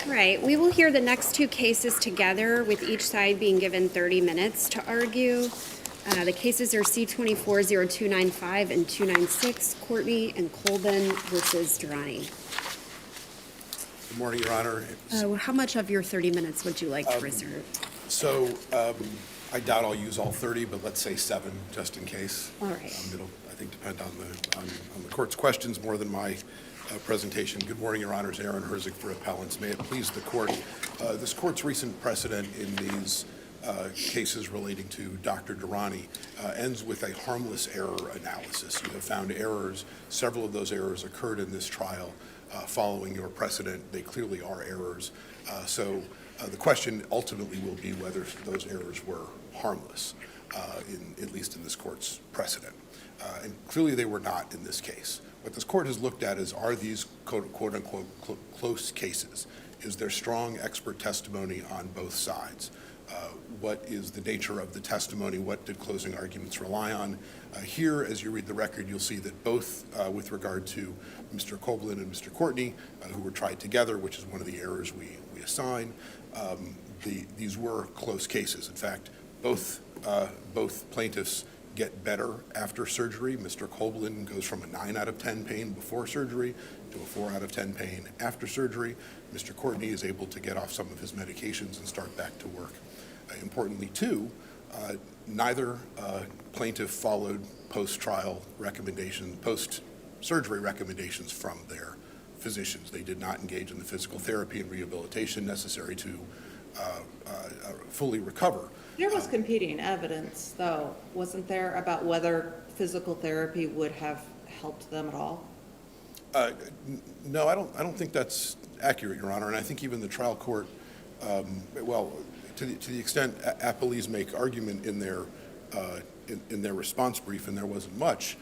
Right. We will hear the next two cases together, with each side being given 30 minutes to argue. The cases are C-24-0295 and 296, Courtney and Colvin versus Durrani. Good morning, Your Honor. How much of your 30 minutes would you like to reserve? I doubt I'll use all 30, but let's say 7, just in case. All right. It'll, I think, depend on the court's questions more than my presentation. Good morning, Your Honors. Aaron Herzig for appellants. May it please the court. This court's recent precedent in these cases relating to Dr. Durrani ends with a harmless error analysis. You have found errors. Several of those errors occurred in this trial following your precedent. They clearly are errors. The question ultimately will be whether those errors were harmless, at least in this court's precedent. And clearly they were not in this case. What this court has looked at is, are these quote-unquote close cases? Is there strong expert testimony on both sides? What is the nature of the testimony? What did closing arguments rely on? Here, as you read the record, you'll see that both with regard to Mr. Colvin and Mr. Courtney, who were tried together, which is one of the errors we assign, these were close cases. In fact, both plaintiffs get better after surgery. Mr. Colvin goes from a 9 out of 10 pain before surgery to a 4 out of 10 pain after surgery. Mr. Courtney is able to get off some of his medications and start back to work. Importantly, too, neither plaintiff followed post-trial recommendations, post-surgery recommendations from their physicians. They did not engage in the physical therapy and rehabilitation necessary to fully recover. There was competing evidence, though, wasn't there, about whether physical therapy would have helped them at all? No, I don't think that's accurate, Your Honor. And I think even the trial court, to the extent appellees make argument in their response brief, and there wasn't much,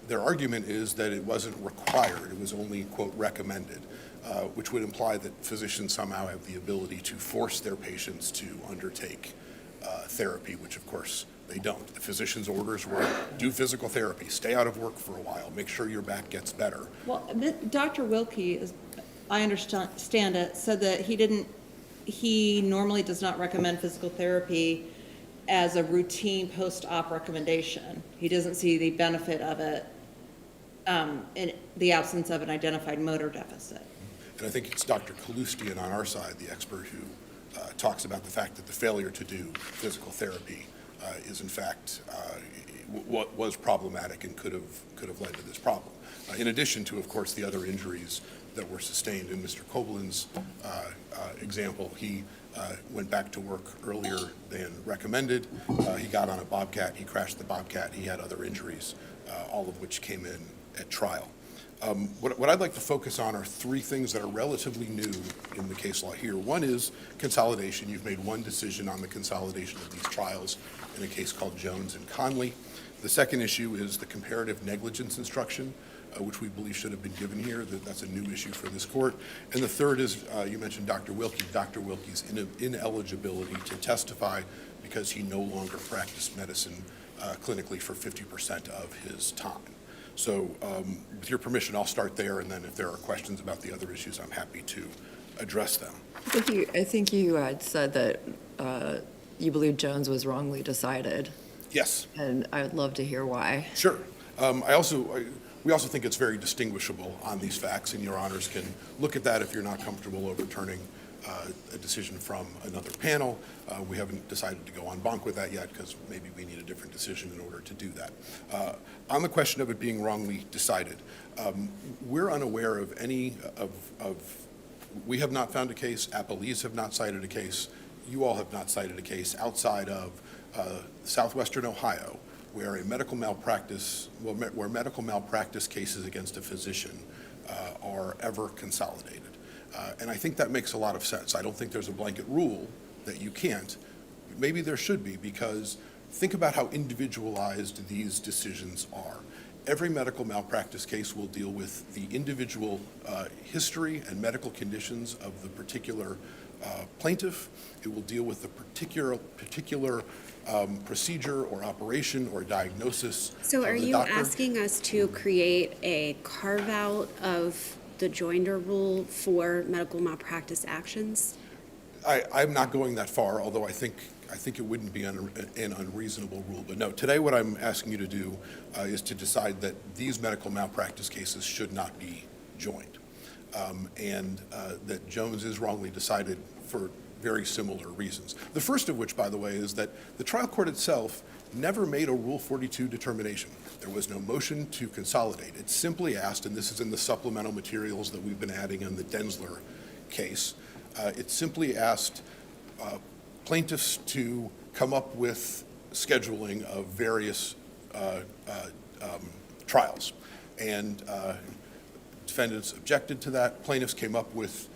their argument is that it wasn't required. It was only, quote, recommended, which would imply that physicians somehow have the ability to force their patients to undertake therapy, which of course they don't. The physician's orders were do physical therapy, stay out of work for a while, make sure your back gets better. Well, Dr. Wilkie, as I understand it, said that he normally does not recommend physical therapy as a routine post-op recommendation. He doesn't see the benefit of it in the absence of an identified motor deficit. And I think it's Dr. Kalustian on our side, the expert who talks about the fact that the failure to do physical therapy is in fact what was problematic and could have led to this problem. In addition to, of course, the other injuries that were sustained. In Mr. Copeland's example, he went back to work earlier than recommended. He got on a Bobcat, he crashed the Bobcat, he had other injuries, all of which came in at trial. What I'd like to focus on are 3 things that are relatively new in the case law here. One is consolidation. You've made one decision on the consolidation of these trials in a case called Jones and Conley. The second issue is the comparative negligence instruction, which we believe should have been given here. That's a new issue for this court. And the third is, you mentioned Dr. Wilkie. Dr. Wilkie's ineligibility to testify because he no longer practiced medicine clinically for 50% of his time. So with your permission, I'll start there, and then if there are questions about the other issues, I'm happy to address them. I think you had said that you believe Jones was wrongly decided. Yes. And I would love to hear why. Sure. We also think it's very distinguishable on these facts, and your honors can look at that if you're not comfortable overturning a decision from another panel. We haven't decided to go en banc with that yet because maybe we need a different decision in order to do that. On the question of it being wrongly decided, we're unaware of any we have not found a case, appellees have not cited a case, you all have not cited a case outside of southwestern Ohio where medical malpractice cases against a physician are ever consolidated. And I think that makes a lot of sense. I don't think there's a blanket rule that you can't. Maybe there should be, because think about how individualized these decisions are. Every medical malpractice case will deal with the individual history and medical conditions of the particular plaintiff. It will deal with the particular procedure or operation or diagnosis. So are of the you doctor. asking us to create a carve-out of the joinder rule for medical malpractice actions? I'm not going that far, although I think it wouldn't be an unreasonable rule. But no, today what I'm asking you to do is to decide that these medical malpractice cases should not be joined, and that Jones is wrongly decided for very similar reasons. The first of which, by the way, is that the trial court itself never made a Rule 42 determination. There was no motion to consolidate. It simply asked, and this is in the supplemental materials that we've been adding in the Densler case, it simply asked plaintiffs to come up with scheduling of various trials. And defendants objected to that. Plaintiffs came up with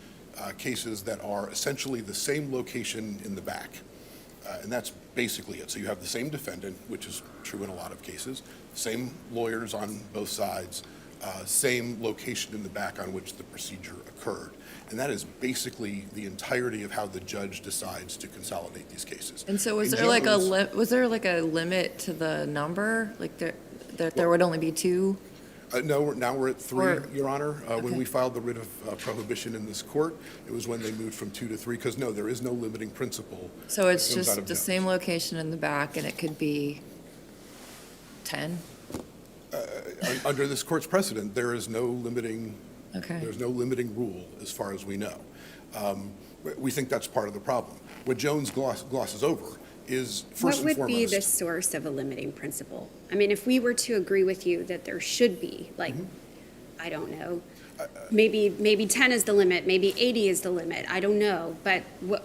cases that are essentially the same location in the back. And that's basically it. So you have the same defendant, which is true in a lot of cases, same lawyers on both sides, same location in the back on which the procedure occurred. And that is basically the entirety of how the judge decides to consolidate these cases. And so was In there like Jones- was there like a limit to the number? Like there would only be two? No, now we're at 3, Or- Your Honor. When Okay. we filed the writ of prohibition in this court, it was when they moved from 2 to 3, because no, there is no limiting principle. So it's that comes out just of the Jones. same location in the back, and it could be 10? Under this court's precedent, there is no limiting, Okay. there's no limiting rule as far as we know. We think that's part of the problem. What Jones glosses over is, first and What would be foremost. the source of a limiting principle? I mean, if we were to agree with you that there should be, like, I don't know, maybe 10 is the limit, maybe 80 is the limit, I don't know, but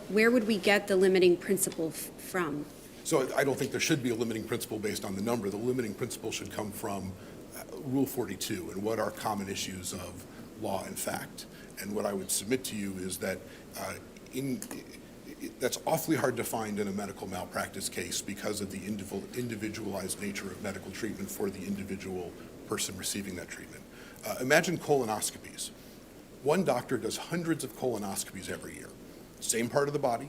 where would we get the limiting principle from? So I don't think there should be a limiting principle based on the number. The limiting principle should come from Rule 42 and what are common issues of law and fact. And what I would submit to you is that that's awfully hard to find in a medical malpractice case because of the individualized nature of medical treatment for the individual person receiving that treatment. Imagine colonoscopies. One doctor does hundreds of colonoscopies every year. Same part of the body,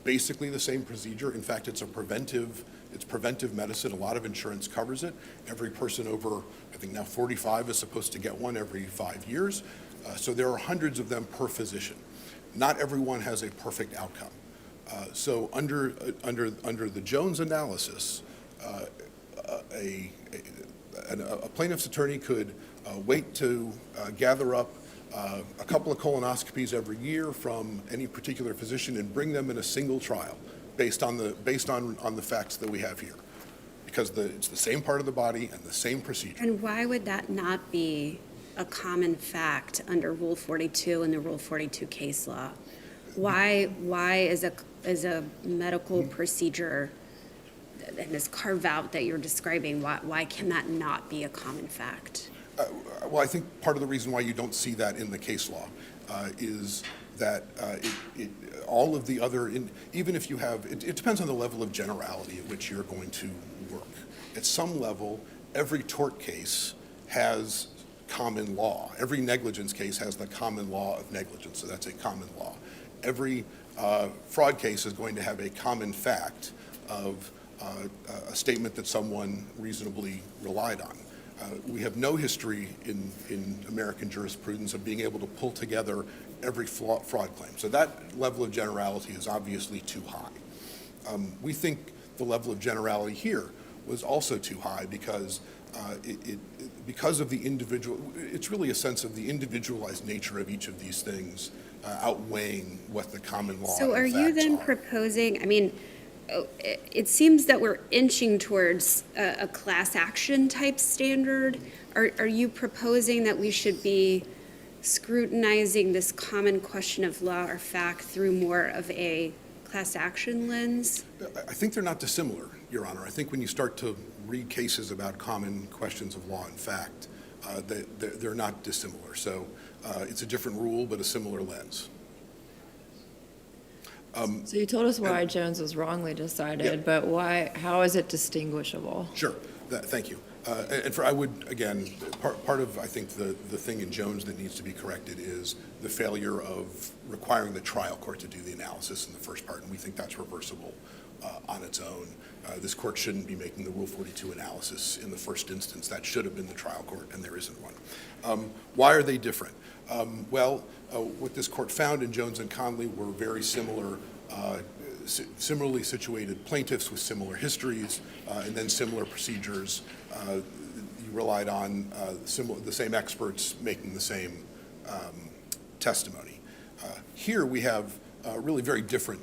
basically the same procedure. In fact, it's preventive medicine. A lot of insurance covers it. Every person over, I think now 45 is supposed to get one every 5 years. So there are hundreds of them per physician. Not everyone has a perfect outcome. So under the Jones analysis, a plaintiff's attorney could wait to gather up a couple of colonoscopies every year from any particular physician and bring them in a single trial based on the facts that we have here, because it's the same part of the body and the same procedure. And why would that not be a common fact under Rule 42 and the Rule 42 case law? Why is a medical procedure and this carve-out that you're describing, why can that not be a common fact? Well, I think part of the reason why you don't see that in the case law is that all of the other, even if you have, it depends on the level of generality at which you're going to work. At some level, every tort case has common law. Every negligence case has the common law of negligence, so that's a common law. Every fraud case is going to have a common fact of a statement that someone reasonably relied on. We have no history in American jurisprudence of being able to pull together every fraud claim. So that level of generality is obviously too high. We think the level of generality here was also too high because because of the individual, it's really a sense of the individualized nature of each of these things outweighing what the common law So and are you facts then are. proposing, I mean, it seems that we're inching towards a class action type standard. Are you proposing that we should be scrutinizing this common question of law or fact through more of a class action lens? I think they're not dissimilar, Your Honor. I think when you start to read cases about common questions of law and fact, they're not dissimilar. So it's a different rule, but a similar lens. So you told us why Jones was wrongly decided, Yeah. but how is it distinguishable? Sure. Thank you. I would, again, part of, I think, the thing in Jones that needs to be corrected is the failure of requiring the trial court to do the analysis in the first part, and we think that's reversible on its own. This court shouldn't be making the Rule 42 analysis in the first instance. That should have been the trial court, and there isn't one. Why are they different? What this court found in Jones and Conley were very similar, similarly situated plaintiffs with similar histories, and then similar procedures. You relied on the same experts making the same testimony. Here we have really very different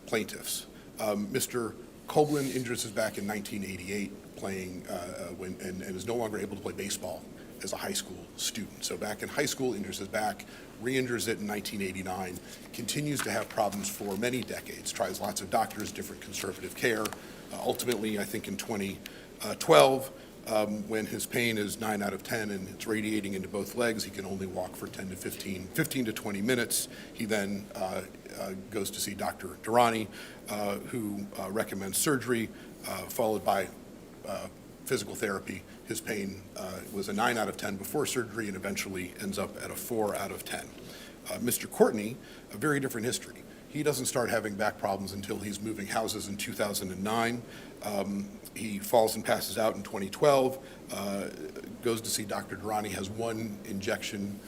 plaintiffs. Mr. Koblin injures his back in 1988 playing and is no longer able to play baseball as a high school student. So back in high school, injures his back, re-injures it in 1989, continues to have problems for many decades, tries lots of doctors, different conservative care. Ultimately, I think in 2012, when his pain is 9 out of 10 and it's radiating into both legs, he can only walk for 15 to 20 minutes. He then goes to see Dr. Durrani, who recommends surgery, followed by physical therapy. His pain was a 9 out of 10 before surgery and eventually ends up at a 4 out of 10. Mr. Courtney, a very different history. He doesn't start having back problems until he's moving houses in 2009. He falls and passes out in 2012, goes to see Dr. Durrani, has one injection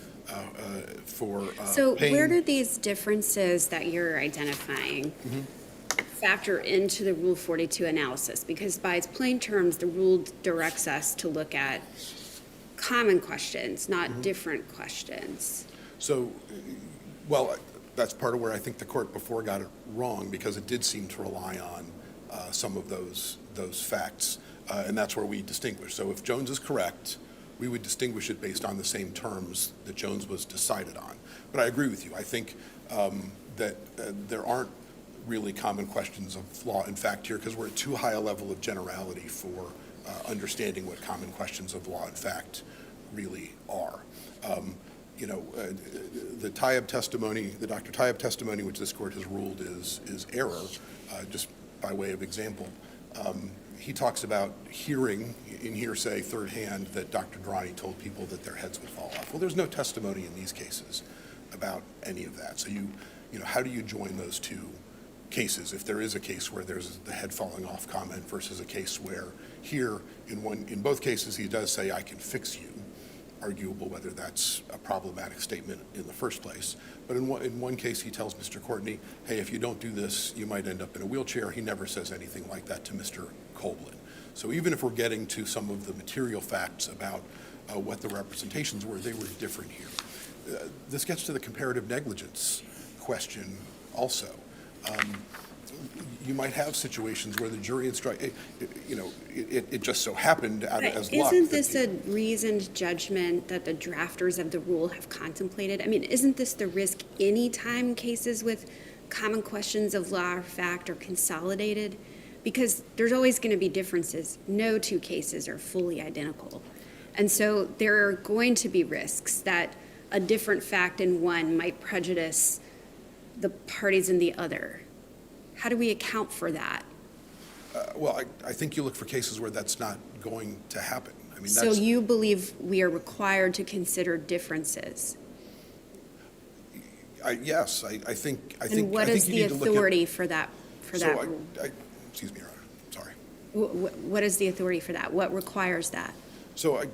for So pain. where do these differences that you're identifying factor into the Rule 42 analysis? Because by its plain terms, the rule directs us to look at common questions, not different questions. So, well, that's part of where I think the court before got it wrong, because it did seem to rely on some of those facts, and that's where we distinguish. So if Jones is correct, we would distinguish it based on the same terms that Jones was decided on. But I agree with you. I think that there aren't really common questions of law and fact here, because we're at too high a level of generality for understanding what common questions of law and fact really are. The Tayyab testimony, the Dr. Tayyab testimony, which this court has ruled is error, just by way of example. He talks about hearing in hearsay third hand that Dr. Durrani told people that their heads would fall off. Well, there's no testimony in these cases about any of that. So how do you join those two cases if there is a case where there's the head falling off comment versus a case where here in both cases he does say, I can fix you, arguable whether that's a problematic statement in the first place. But in one case he tells Mr. Courtney, hey, if you don't do this, you might end up in a wheelchair. He never says anything like that to Mr. Koblin. So even if we're getting to some of the material facts about what the representations were, they were different here. This gets to the comparative negligence question also. You might have situations where the jury it just so happened as luck. Isn't this a reasoned judgment that the drafters of the rule have contemplated? I mean, isn't this the risk any time cases with common questions of law or fact are consolidated? Because there's always going to be differences. No two cases are fully identical. And so there are going to be risks that a different fact in one might prejudice the parties in the other. How do we account for that? Well, I think you look for cases where that's not going to happen. I mean, So you believe we are required to consider differences? Yes, I think. And what is the authority for that rule? Excuse me, Your Honor. Sorry. What is the authority for that? What requires that? So I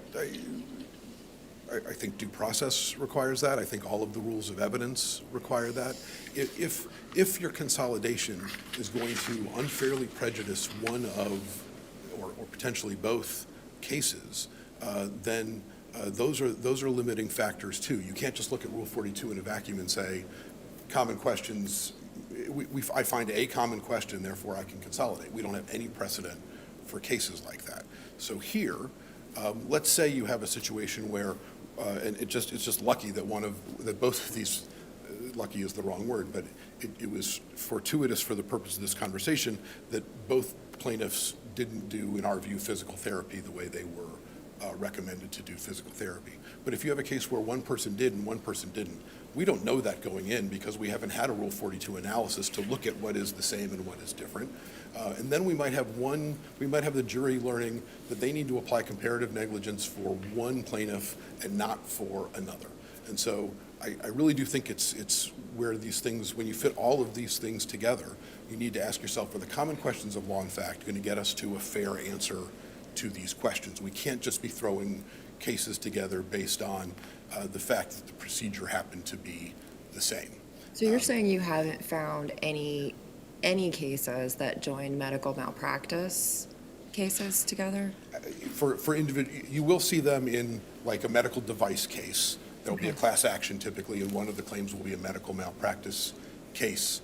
think due process requires that. I think all of the rules of evidence require that. If your consolidation is going to unfairly prejudice one of, or potentially both cases, then those are limiting factors too. You can't just look at Rule 42 in a vacuum and say, common questions, I find a common question, therefore I can consolidate. We don't have any precedent for cases like that. So here, let's say you have a situation where, and it's just lucky that both of these, lucky is the wrong word, but it was fortuitous for the purpose of this conversation that both plaintiffs didn't do, in our view, physical therapy the way they were recommended to do physical therapy. But if you have a case where one person did and one person didn't, we don't know that going in because we haven't had a Rule 42 analysis to look at what is the same and what is different. And then we might have the jury learning that they need to apply comparative negligence for one plaintiff and not for another. And so I really do think it's where these things, when you fit all of these things together, you need to ask yourself, are the common questions of law and fact going to get us to a fair answer to these questions? We can't just be throwing cases together based on the fact that the procedure happened to be the same. So you're saying you haven't found any cases that join medical malpractice cases together? For individual, you will see them in like a medical device case. There'll be a class action typically, and one of the claims will be a medical malpractice case,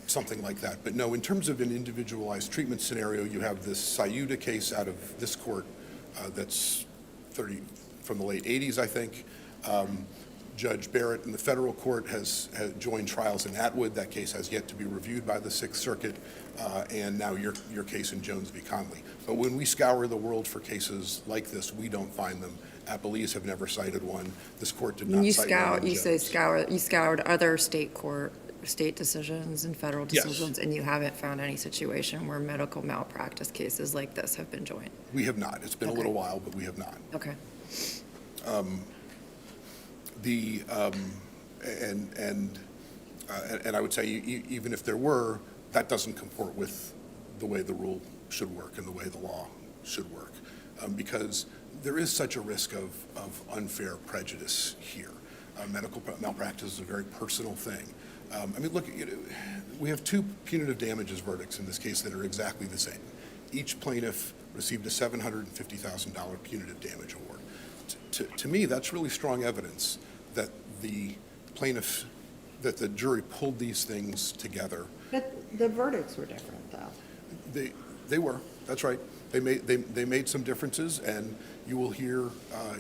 something like that. But no, in terms of an individualized treatment scenario, you have this Sayuda case out of this court that's from the late 80s, I think. Judge Barrett in the federal court has joined trials in Atwood. That case has yet to be reviewed by the Sixth Circuit, and now your case in Jones v. Conley. But when we scour the world for cases like this, we don't find them. Appellees have never cited one. This court did not cite one. You scoured other state decisions and federal Yes. decisions, and you haven't found any situation where medical malpractice cases like this have been joined? We have not. It's been a little while, but we have not. Okay. And I would say even if there were, that doesn't comport with the way the rule should work and the way the law should work, because there is such a risk of unfair prejudice here. Medical malpractice is a very personal thing. I mean, look, we have two punitive damages verdicts in this case that are exactly the same. Each plaintiff received a $750,000 punitive damage award. To me, that's really strong evidence that the plaintiff, that the jury pulled these things together. But the verdicts were different, though. They were, that's right. They made some differences, and you will hear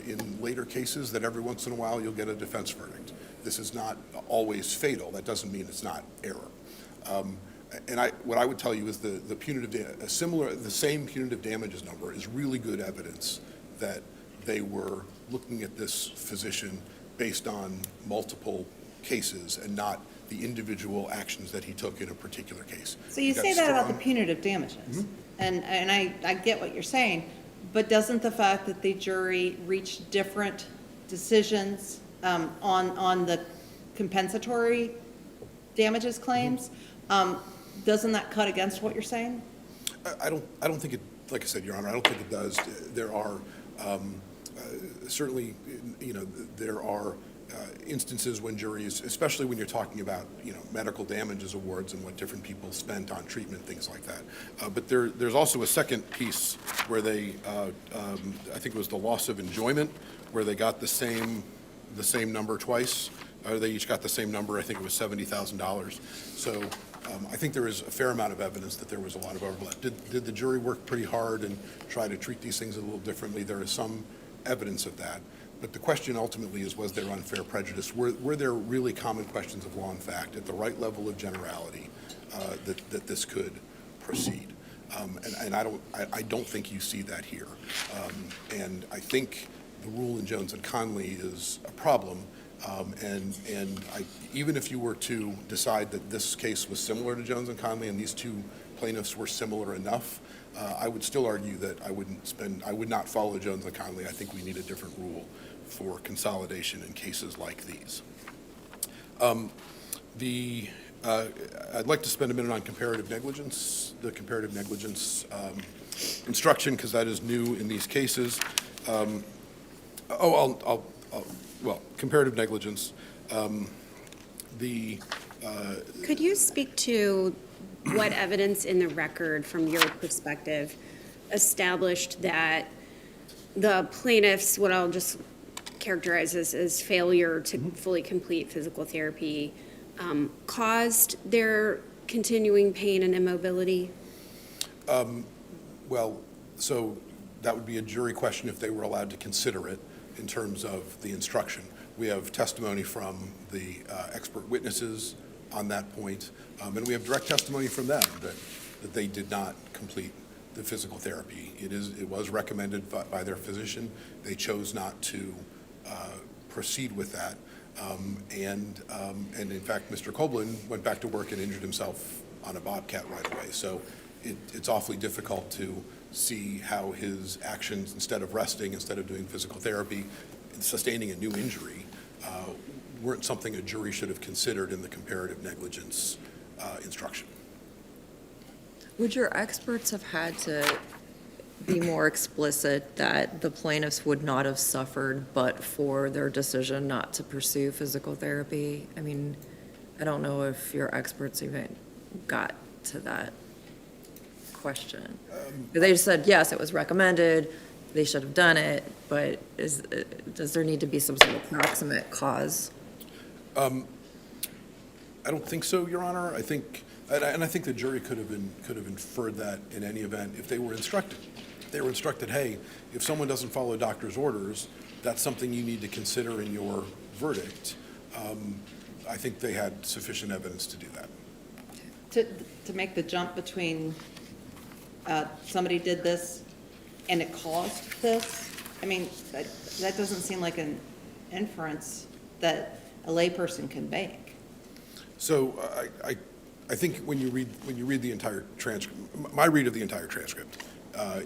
in later cases that every once in a while you'll get a defense verdict. This is not always fatal. That doesn't mean it's not error. And what I would tell you is the same punitive damages number is really good evidence that they were looking at this physician based on multiple cases and not the individual actions that he took in a particular case. So you say that about the punitive damages, and I get what you're saying, but doesn't the fact that the jury reached different decisions on the compensatory damages claims, doesn't that cut against what you're saying? I don't think it, like I said, Your Honor, I don't think it does. There are certainly, there are instances when juries, especially when you're talking about, medical damages awards and what different people spent on treatment, things like that. But there's also a second piece where they, I think it was the loss of enjoyment, where they got the same number twice. They each got the same number. I think it was $70,000. So I think there is a fair amount of evidence that there was a lot of overlap. Did the jury work pretty hard and try to treat these things a little differently? There is some evidence of that. But the question ultimately is, was there unfair prejudice? Were there really common questions of law and fact at the right level of generality that this could proceed? And I don't think you see that here. And I think the rule in Jones and Conley is a problem. Even if you were to decide that this case was similar to Jones and Conley and these two plaintiffs were similar enough, I would still argue that I would not follow Jones and Conley. I think we need a different rule for consolidation in cases like these. I'd like to spend a minute on comparative negligence, the comparative negligence instruction, because that is new in these cases. Well, comparative negligence. Could you speak to what evidence in the record, from your perspective, established that the plaintiffs, what I'll just characterize as failure to fully complete physical therapy, caused their continuing pain and immobility? Well, so that would be a jury question if they were allowed to consider it in terms of the instruction. We have testimony from the expert witnesses on that point, and we have direct testimony from them that they did not complete the physical therapy. It was recommended by their physician. They chose not to proceed with that. And in fact, Mr. Koblin went back to work and injured himself on a Bobcat right away. So it's awfully difficult to see how his actions, instead of resting, instead of doing physical therapy, sustaining a new injury, weren't something a jury should have considered in the comparative negligence instruction. Would your experts have had to be more explicit that the plaintiffs would not have suffered but for their decision not to pursue physical therapy? I mean, I don't know if your experts even got to that question. They just said, yes, it was recommended, they should have done it, but does there need to be some sort of proximate cause? I don't think so, Your Honor. I think, and I think the jury could have inferred that in any event if they were instructed. If they were instructed, hey, if someone doesn't follow doctor's orders, that's something you need to consider in your verdict. I think they had sufficient evidence to do that. To make the jump between somebody did this and it caused this, I mean, that doesn't seem like an inference that a layperson can make. So I think when you read the entire transcript, my read of the entire transcript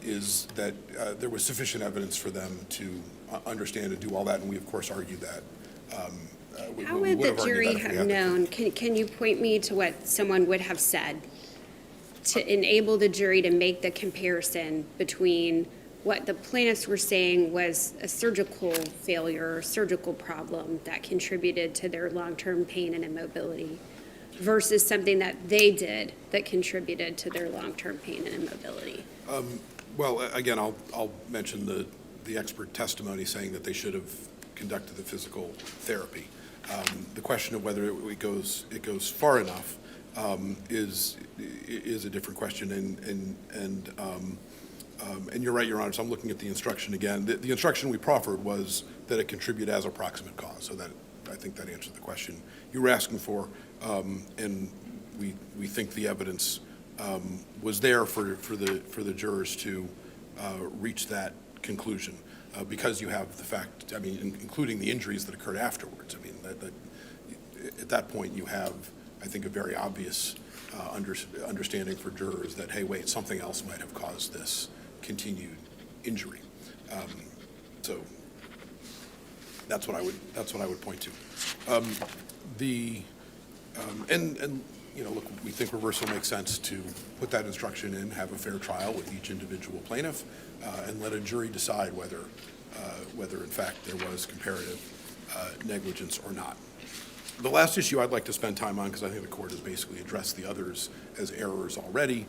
is that there was sufficient evidence for them to understand and do all that, and we of course argued that. How would the jury have known? Can you point me to what someone would have said to enable the jury to make the comparison between what the plaintiffs were saying was a surgical failure or surgical problem that contributed to their long-term pain and immobility versus something that they did that contributed to their long-term pain and immobility? Well, again, I'll mention the expert testimony saying that they should have conducted the physical therapy. The question of whether it goes far enough is a different question, and you're right, Your Honor. So I'm looking at the instruction again. The instruction we proffered was that it contribute as a proximate cause. So that I think that answered the question you were asking for, and we think the evidence was there for the jurors to reach that conclusion. Because you have the fact, I mean, including the injuries that occurred afterwards. I mean, at that point, you have, I think, a very obvious understanding for jurors that, hey, wait, something else might have caused this continued injury. So that's what I would point to. And you know, look, we think reversal makes sense to put that instruction in, have a fair trial with each individual plaintiff, and let a jury decide whether in fact there was comparative negligence or not. The last issue I'd like to spend time on, because I think the court has basically addressed the others as errors already,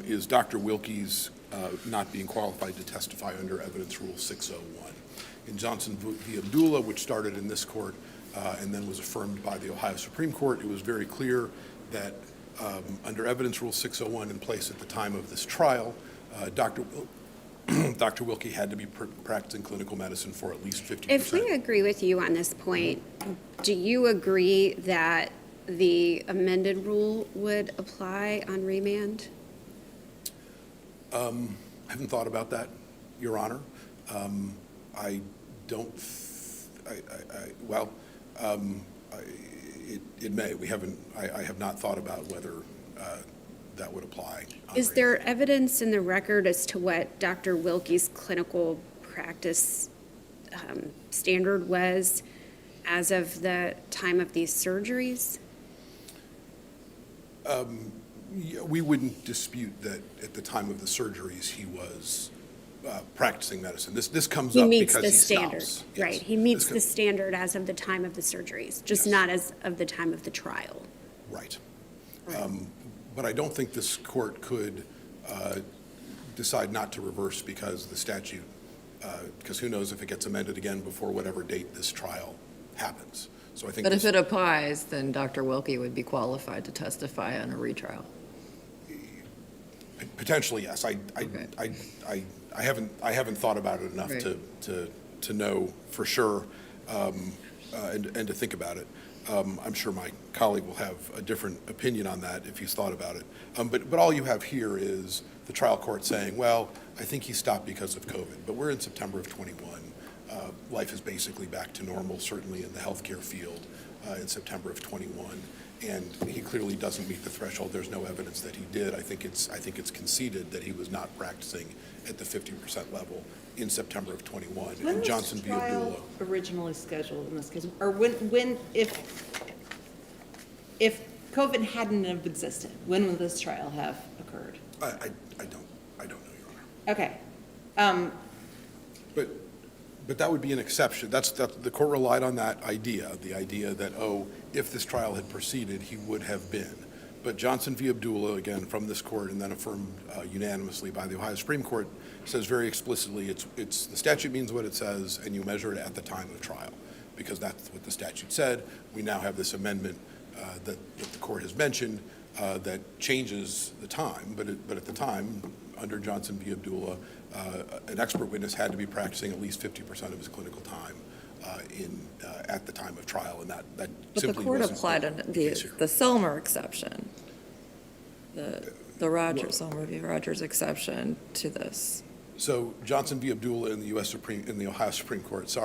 is Dr. Wilkie's not being qualified to testify under Evidence Rule 601. In Johnson v. Abdullah, which started in this court and then was affirmed by the Ohio Supreme Court, it was very clear that under Evidence Rule 601 in place at the time of this trial, Dr. Wilkie had to be practicing clinical medicine for at least 50%. If we agree with you on this point, do you agree that the amended rule would apply on remand? I haven't thought about that, Your Honor. It may. I have not thought about whether that would apply. Is there evidence in the record as to what Dr. Wilkie's clinical practice standard was as of the time of these surgeries? We wouldn't dispute that at the time of the surgeries he was practicing medicine. This comes up because he stops. He meets the standard, right? Yes. He meets the standard as of the time of the surgeries, just Yes. not as of the time of the trial. Right. But I don't think this court could decide not to reverse because the statute, because who knows if it gets amended again before whatever date this trial happens. So I think. But if it applies, then Dr. Wilkie would be qualified to testify on a retrial. Potentially, yes. I haven't thought about it enough Right. to know for sure and to think about it. I'm sure my colleague will have a different opinion on that if he's thought about it. But all you have here is the trial court saying, well, I think he stopped because of COVID. But we're in September of 21. Life is basically back to normal, certainly in the healthcare field in September of 21. And he clearly doesn't meet the threshold. There's no evidence that he did. I think it's conceded that he was not practicing at the 50% level in September of 21. When And was Johnson the v. trial Abdullah. originally scheduled in this case? Or if COVID hadn't have existed, when would this trial have occurred? I don't know, Your Honor. Okay. But that would be an exception. The court relied on that idea, the idea that, if this trial had proceeded, he would have been. But Johnson v. Abdullah, again, from this court and then affirmed unanimously by the Ohio Supreme Court, says very explicitly, the statute means what it says, and you measure it at the time of trial, because that's what the statute said. We now have this amendment that the court has mentioned that changes the time, but at the time, under Johnson v. Abdullah, an expert witness had to be practicing at least 50% of his clinical time at the time of trial, and that But the simply court wasn't applied the case here. the Selmer exception, the Rogers, Selmer v. Rogers exception to this. So Johnson v. Abdullah in the Ohio Supreme Court,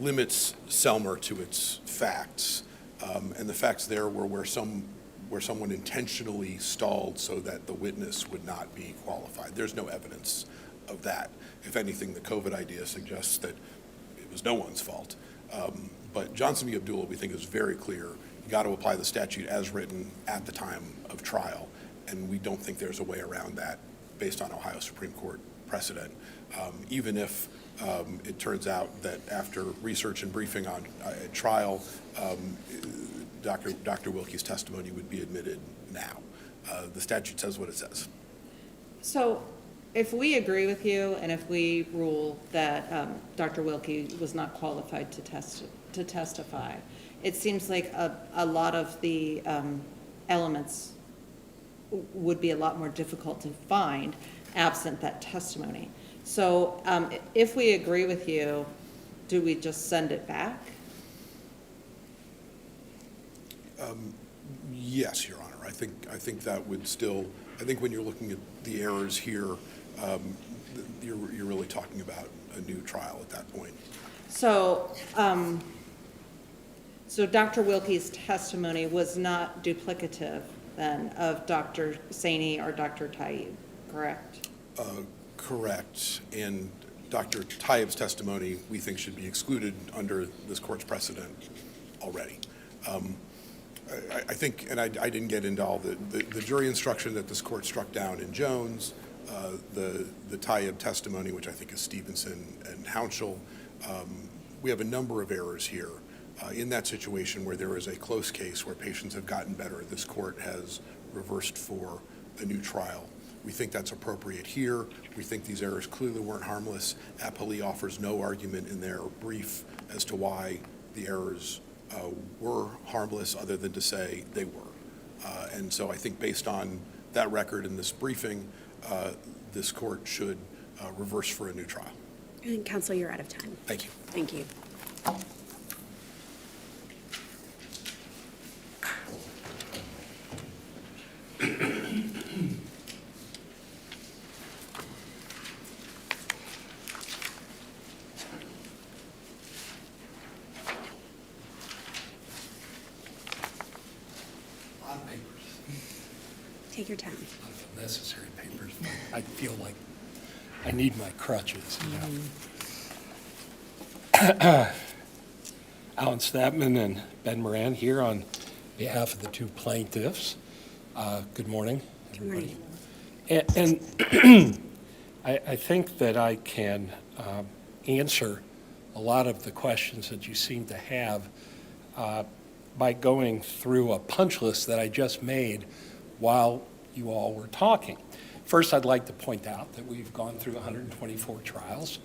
limits Selmer to its facts, and the facts there were where someone intentionally stalled so that the witness would not be qualified. There's no evidence of that. If anything, the COVID idea suggests that it was no one's fault. But Johnson v. Abdullah, we think, is very clear. You got to apply the statute as written at the time of trial, and we don't think there's a way around that based on Ohio Supreme Court precedent, even if it turns out that after research and briefing on trial, Dr. Wilkie's testimony would be admitted now. The statute says what it says. So if we agree with you and if we rule that Dr. Wilkie was not qualified to testify, it seems like a lot of the elements would be a lot more difficult to find absent that testimony. So if we agree with you, do we just send it back? Yes, Your Honor. I think that would still, I think when you're looking at the errors here, you're really talking about a new trial at that point. So, so Dr. Wilkie's testimony was not duplicative then of Dr. Saini or Dr. Taib, correct? Correct. And Dr. Taib's testimony, we think, should be excluded under this court's precedent already. I think, and I didn't get into all the jury instruction that this court struck down in Jones, the Taib testimony, which I think is Stevenson and Hounshell. We have a number of errors here. In that situation where there is a close case where patients have gotten better, this court has reversed for a new trial. We think that's appropriate here. We think these errors clearly weren't harmless. Appellee offers no argument in their brief as to why the errors were harmless other than to say they were. And so I think based on that record in this briefing, this court should reverse for a new trial. And Counsel, you're out of time. Thank you. Thank you. A lot of papers, Take your time. a lot of unnecessary papers. I feel like I need my crutches, Alan Snapman and Ben Moran here on behalf of the two plaintiffs. Good morning, everybody. And I think that I can answer a lot of the questions that you seem to have by going through a punch list that I just made while you all were talking. First, I'd like to point out that we've gone through 124 trials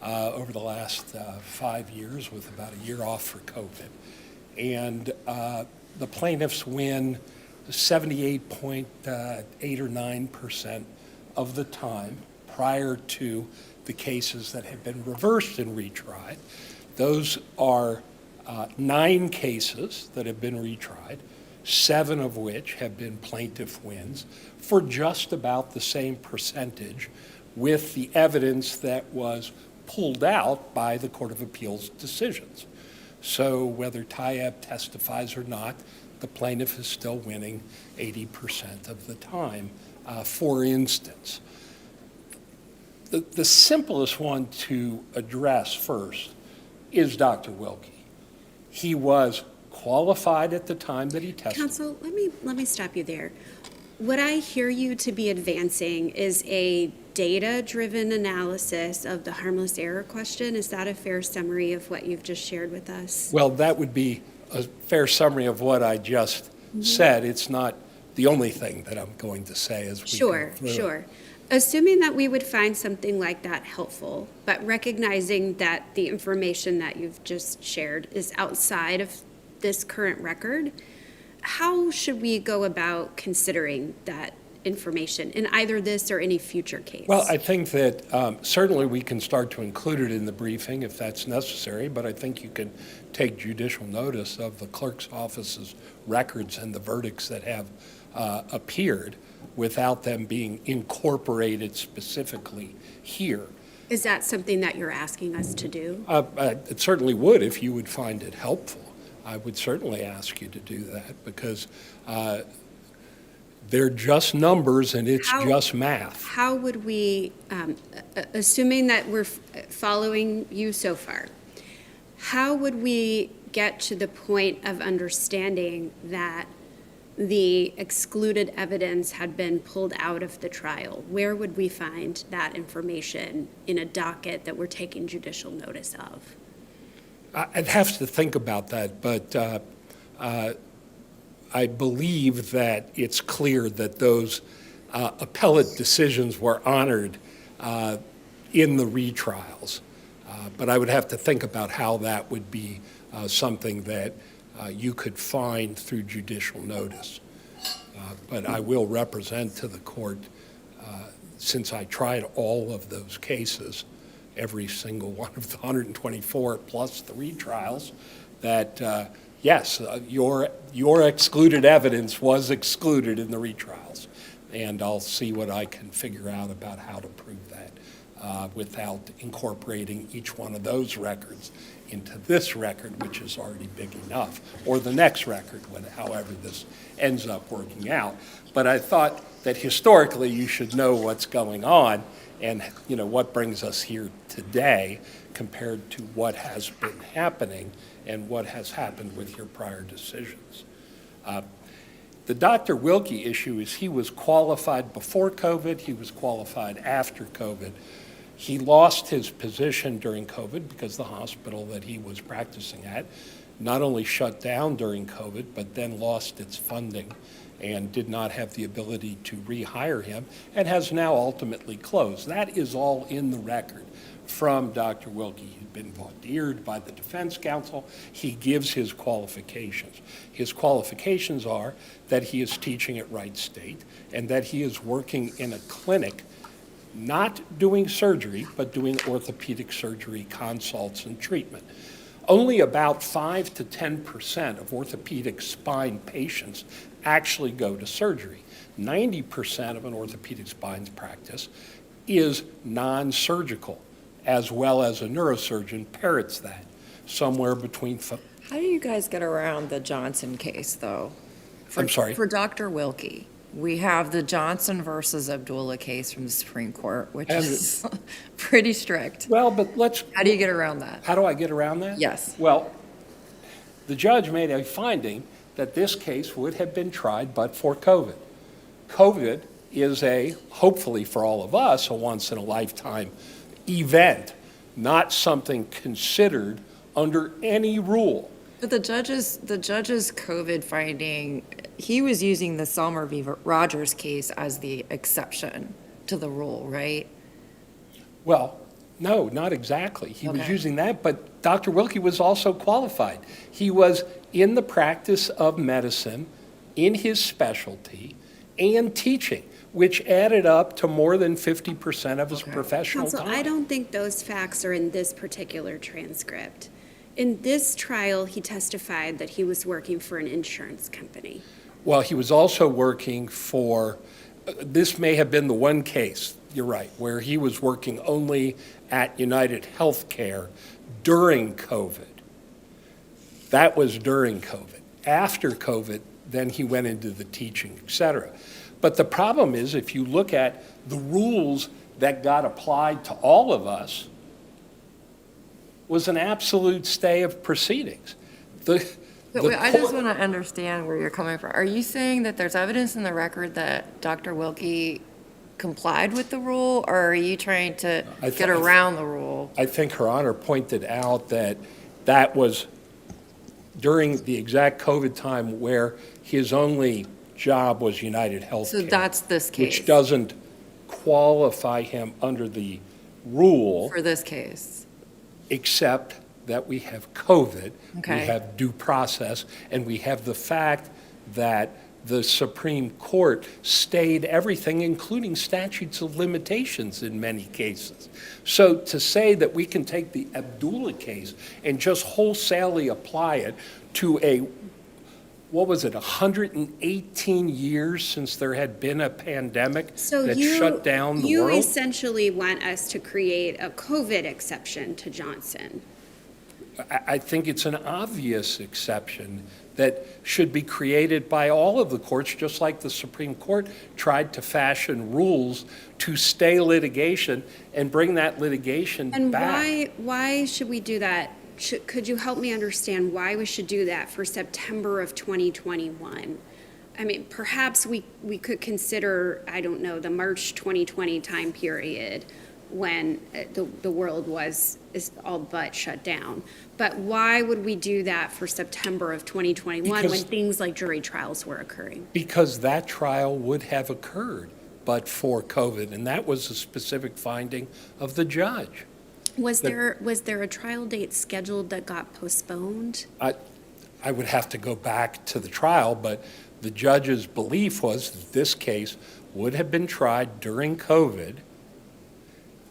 over the last 5 years with about a year off for COVID. And the plaintiffs win 78.8 or 9% of the time prior to the cases that have been reversed and retried. Those are 9 cases that have been retried, 7 of which have been plaintiff wins for just about the same percentage with the evidence that was pulled out by the Court of Appeals decisions. So whether Taib testifies or not, the plaintiff is still winning 80% of the time, for instance. The simplest one to address first is Dr. Wilkie. He was qualified at the time that he testified. Counsel, let me stop you there. What I hear you to be advancing is a data-driven analysis of the harmless error question. Is that a fair summary of what you've just shared with us? Well, that would be a fair summary of what I just said. It's not the only thing that I'm going to say as we Sure, go through it. sure. Assuming that we would find something like that helpful, but recognizing that the information that you've just shared is outside of this current record, how should we go about considering that information in either this or any future case? Well, I think that certainly we can start to include it in the briefing if that's necessary, but I think you can take judicial notice of the clerk's office's records and the verdicts that have appeared without them being incorporated specifically here. Is that something that you're asking us to do? It certainly would if you would find it helpful. I would certainly ask you to do that because they're just numbers and it's just math. How would we, assuming that we're following you so far, how would we get to the point of understanding that the excluded evidence had been pulled out of the trial? Where would we find that information in a docket that we're taking judicial notice of? I'd have to think about that, but I believe that it's clear that those appellate decisions were honored in the retrials. But I would have to think about how that would be something that you could find through judicial notice. But I will represent to the court, since I tried all of those cases, every single one of the 124 plus the retrials, that yes, your excluded evidence was excluded in the retrials. And I'll see what I can figure out about how to prove that without incorporating each one of those records into this record, which is already big enough, or the next record, however this ends up working out. But I thought that historically you should know what's going on and what brings us here today compared to what has been happening and what has happened with your prior decisions. The Dr. Wilkie issue is he was qualified before COVID, he was qualified after COVID. He lost his position during COVID because the hospital that he was practicing at not only shut down during COVID, but then lost its funding and did not have the ability to rehire him and has now ultimately closed. That is all in the record from Dr. Wilkie. He's been vaudeered by the defense counsel. He gives his qualifications. His qualifications are that he is teaching at Wright State and that he is working in a clinic not doing surgery, but doing orthopedic surgery consults and treatment. Only about 5 to 10% of orthopedic spine patients actually go to surgery. 90% of an orthopedic spine practice is non-surgical, as well as a neurosurgeon parrots that, somewhere between. How do you guys get around the Johnson case, though? I'm sorry? For Dr. Wilkie, we have the Johnson versus Abdullah case from the Supreme Court, which is pretty strict. Well, but How do you get around that? how do I get around that? Yes. Well, the judge made a finding that this case would have been tried but for COVID. COVID is hopefully for all of us, a once-in-a-lifetime event, not something considered under any rule. But the judge's COVID finding, he was using the Selmer v. Rogers case as the exception to the rule, right? Well, no, not exactly. He was Okay. using that, but Dr. Wilkie was also qualified. He was in the practice of medicine, in his specialty, and teaching, which added up to more than 50% of his professional Counsel, time. I don't think those facts are in this particular transcript. In this trial, he testified that he was working for an insurance company. Well, he was also working for, this may have been the one case, you're right, where he was working only at United Healthcare during COVID. That was during COVID. after COVID, then he went into the teaching, et cetera. But the problem is, if you look at the rules that got applied to all of us, was an absolute stay of proceedings. But wait, I just want to understand where you're coming from. Are you saying that there's evidence in the record that Dr. Wilkie complied with the rule, or are you trying to get around the rule? I think Her Honor pointed out that that was during the exact COVID time where his only job was United Healthcare. So that's this case? Which doesn't qualify him under the rule, For this case? except that we have COVID, we Okay. have due process, and we have the fact that the Supreme Court stayed everything, including statutes of limitations in many cases. So to say that we can take the Abdullah case and just wholesalely apply it to a, what was it, 118 years since there had been a pandemic So that you, shut down the you world? essentially want us to create a COVID exception to Johnson. I think it's an obvious exception that should be created by all of the courts, just like the Supreme Court tried to fashion rules to stay litigation and bring that litigation And back. why should we do that? Could you help me understand why we should do that for September of 2021? I mean, perhaps we could consider, I don't know, the March 2020 time period when the world is all but shut down. But why would we do that for September of 2021 when Because- things like jury trials were occurring? Because that trial would have occurred but for COVID, and that was a specific finding of the judge. Was there a trial date scheduled that got postponed? I would have to go back to the trial, but the judge's belief was that this case would have been tried during COVID.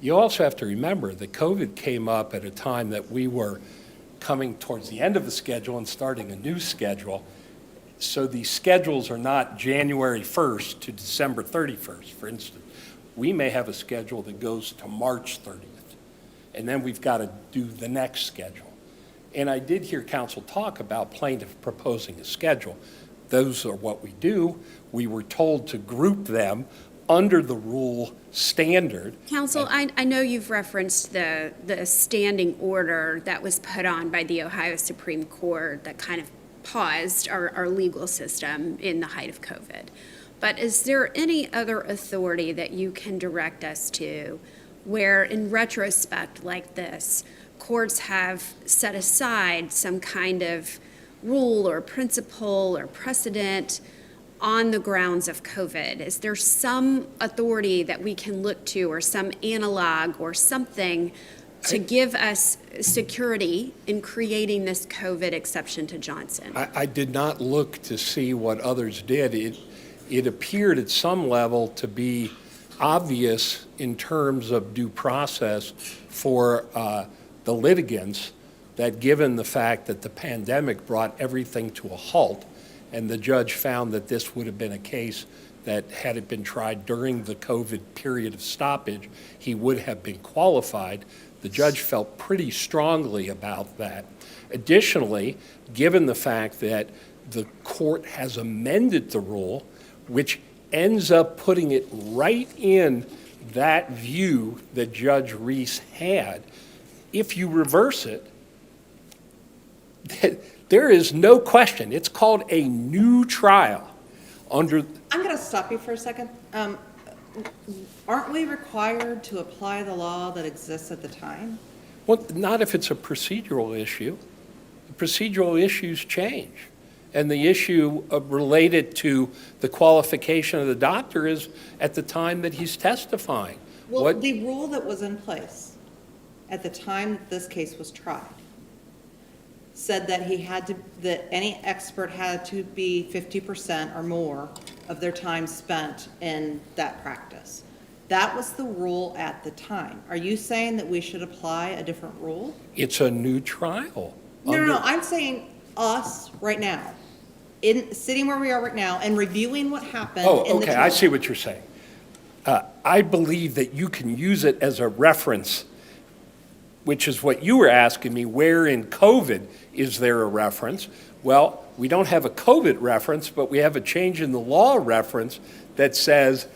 You also have to remember that COVID came up at a time that we were coming towards the end of the schedule and starting a new schedule. So these schedules are not January 1st to December 31st, for instance. We may have a schedule that goes to March 30th, and then we've got to do the next schedule. And I did hear counsel talk about plaintiff proposing a schedule. Those are what we do. We were told to group them under the rule standard. Counsel, I know you've referenced the standing order that was put on by the Ohio Supreme Court that kind of paused our legal system in the height of COVID. But is there any other authority that you can direct us to where, in retrospect like this, courts have set aside some kind of rule or principle or precedent on the grounds of COVID? Is there some authority that we can look to or some analog or something to give us security in creating this COVID exception to Johnson? I did not look to see what others did. It appeared at some level to be obvious in terms of due process for the litigants that given the fact that the pandemic brought everything to a halt, and the judge found that this would have been a case that had it been tried during the COVID period of stoppage, he would have been qualified. The judge felt pretty strongly about that. Additionally, given the fact that the court has amended the rule, which ends up putting it right in that view that Judge Reese had, if you reverse it, there is no question. It's called a new trial under. I'm going to stop you for a second. Aren't we required to apply the law that exists at the time? Well, not if it's a procedural issue. The procedural issues change. And the issue related to the qualification of the doctor is at the time that he's testifying. Well, What- the rule that was in place at the time that this case was tried said that that any expert had to be 50% or more of their time spent in that practice. That was the rule at the time. Are you saying that we should apply a different rule? It's a new trial. No, I'm saying us right now, sitting where we are right now and reviewing what happened Oh, in the okay, trial. I see what you're saying. I believe that you can use it as a reference which is what you were asking me, where in COVID is there a reference? Well, we don't have a COVID reference, but we have a change in the law reference that says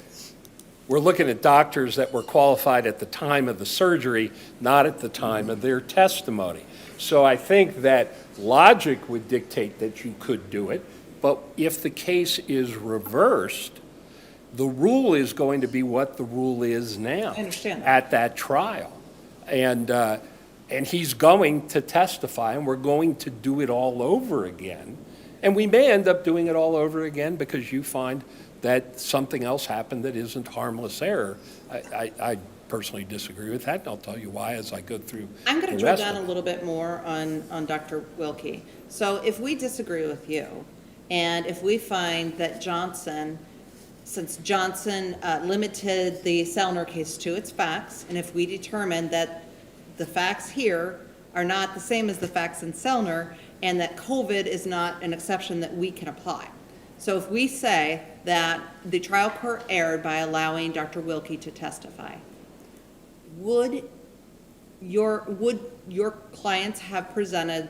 we're looking at doctors that were qualified at the time of the surgery, not at the time of their testimony. So I think that logic would dictate that you could do it, but if the case is reversed, the rule is going to be what the rule is now. I understand that. At that trial. And he's going to testify, and we're going to do it all over again. And we may end up doing it all over again because you find that something else happened that isn't harmless error. I personally disagree with that, and I'll tell you why as I go through I'm going to the drill rest down a of it. little bit more on Dr. Wilkie. So if we disagree with you, and if we find that Johnson, since Johnson limited the Sellner case to its facts, and if we determine that the facts here are not the same as the facts in Sellner, and that COVID is not an exception that we can apply. So if we say that the trial court erred by allowing Dr. Wilkie to testify, would your clients have presented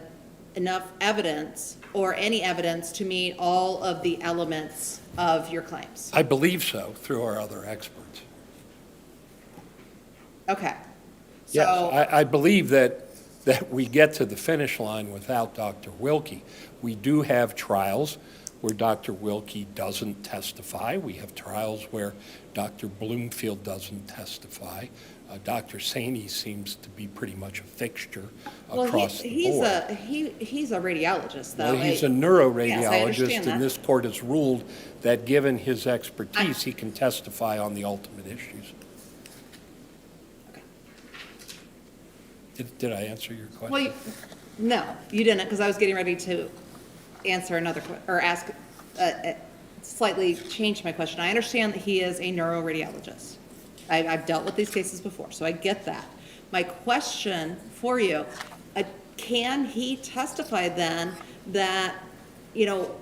enough evidence or any evidence to meet all of the elements of your claims? I believe so, through our other experts. Okay. Yes, So, I believe that we get to the finish line without Dr. Wilkie. We do have trials where Dr. Wilkie doesn't testify. We have trials where Dr. Bloomfield doesn't testify. Dr. Saney seems to be pretty much a fixture well, across the he's board. he's a radiologist, though. Well, he's a Yes, I neuroradiologist, understand that. and this court has ruled that given his expertise, he can testify on the ultimate issues. Okay. Did I answer your question? Well, no, you didn't, because I was getting ready to answer or ask, slightly change my question. I understand that he is a neuroradiologist. I've dealt with these cases before, so I get that. My question for you, can he testify then that,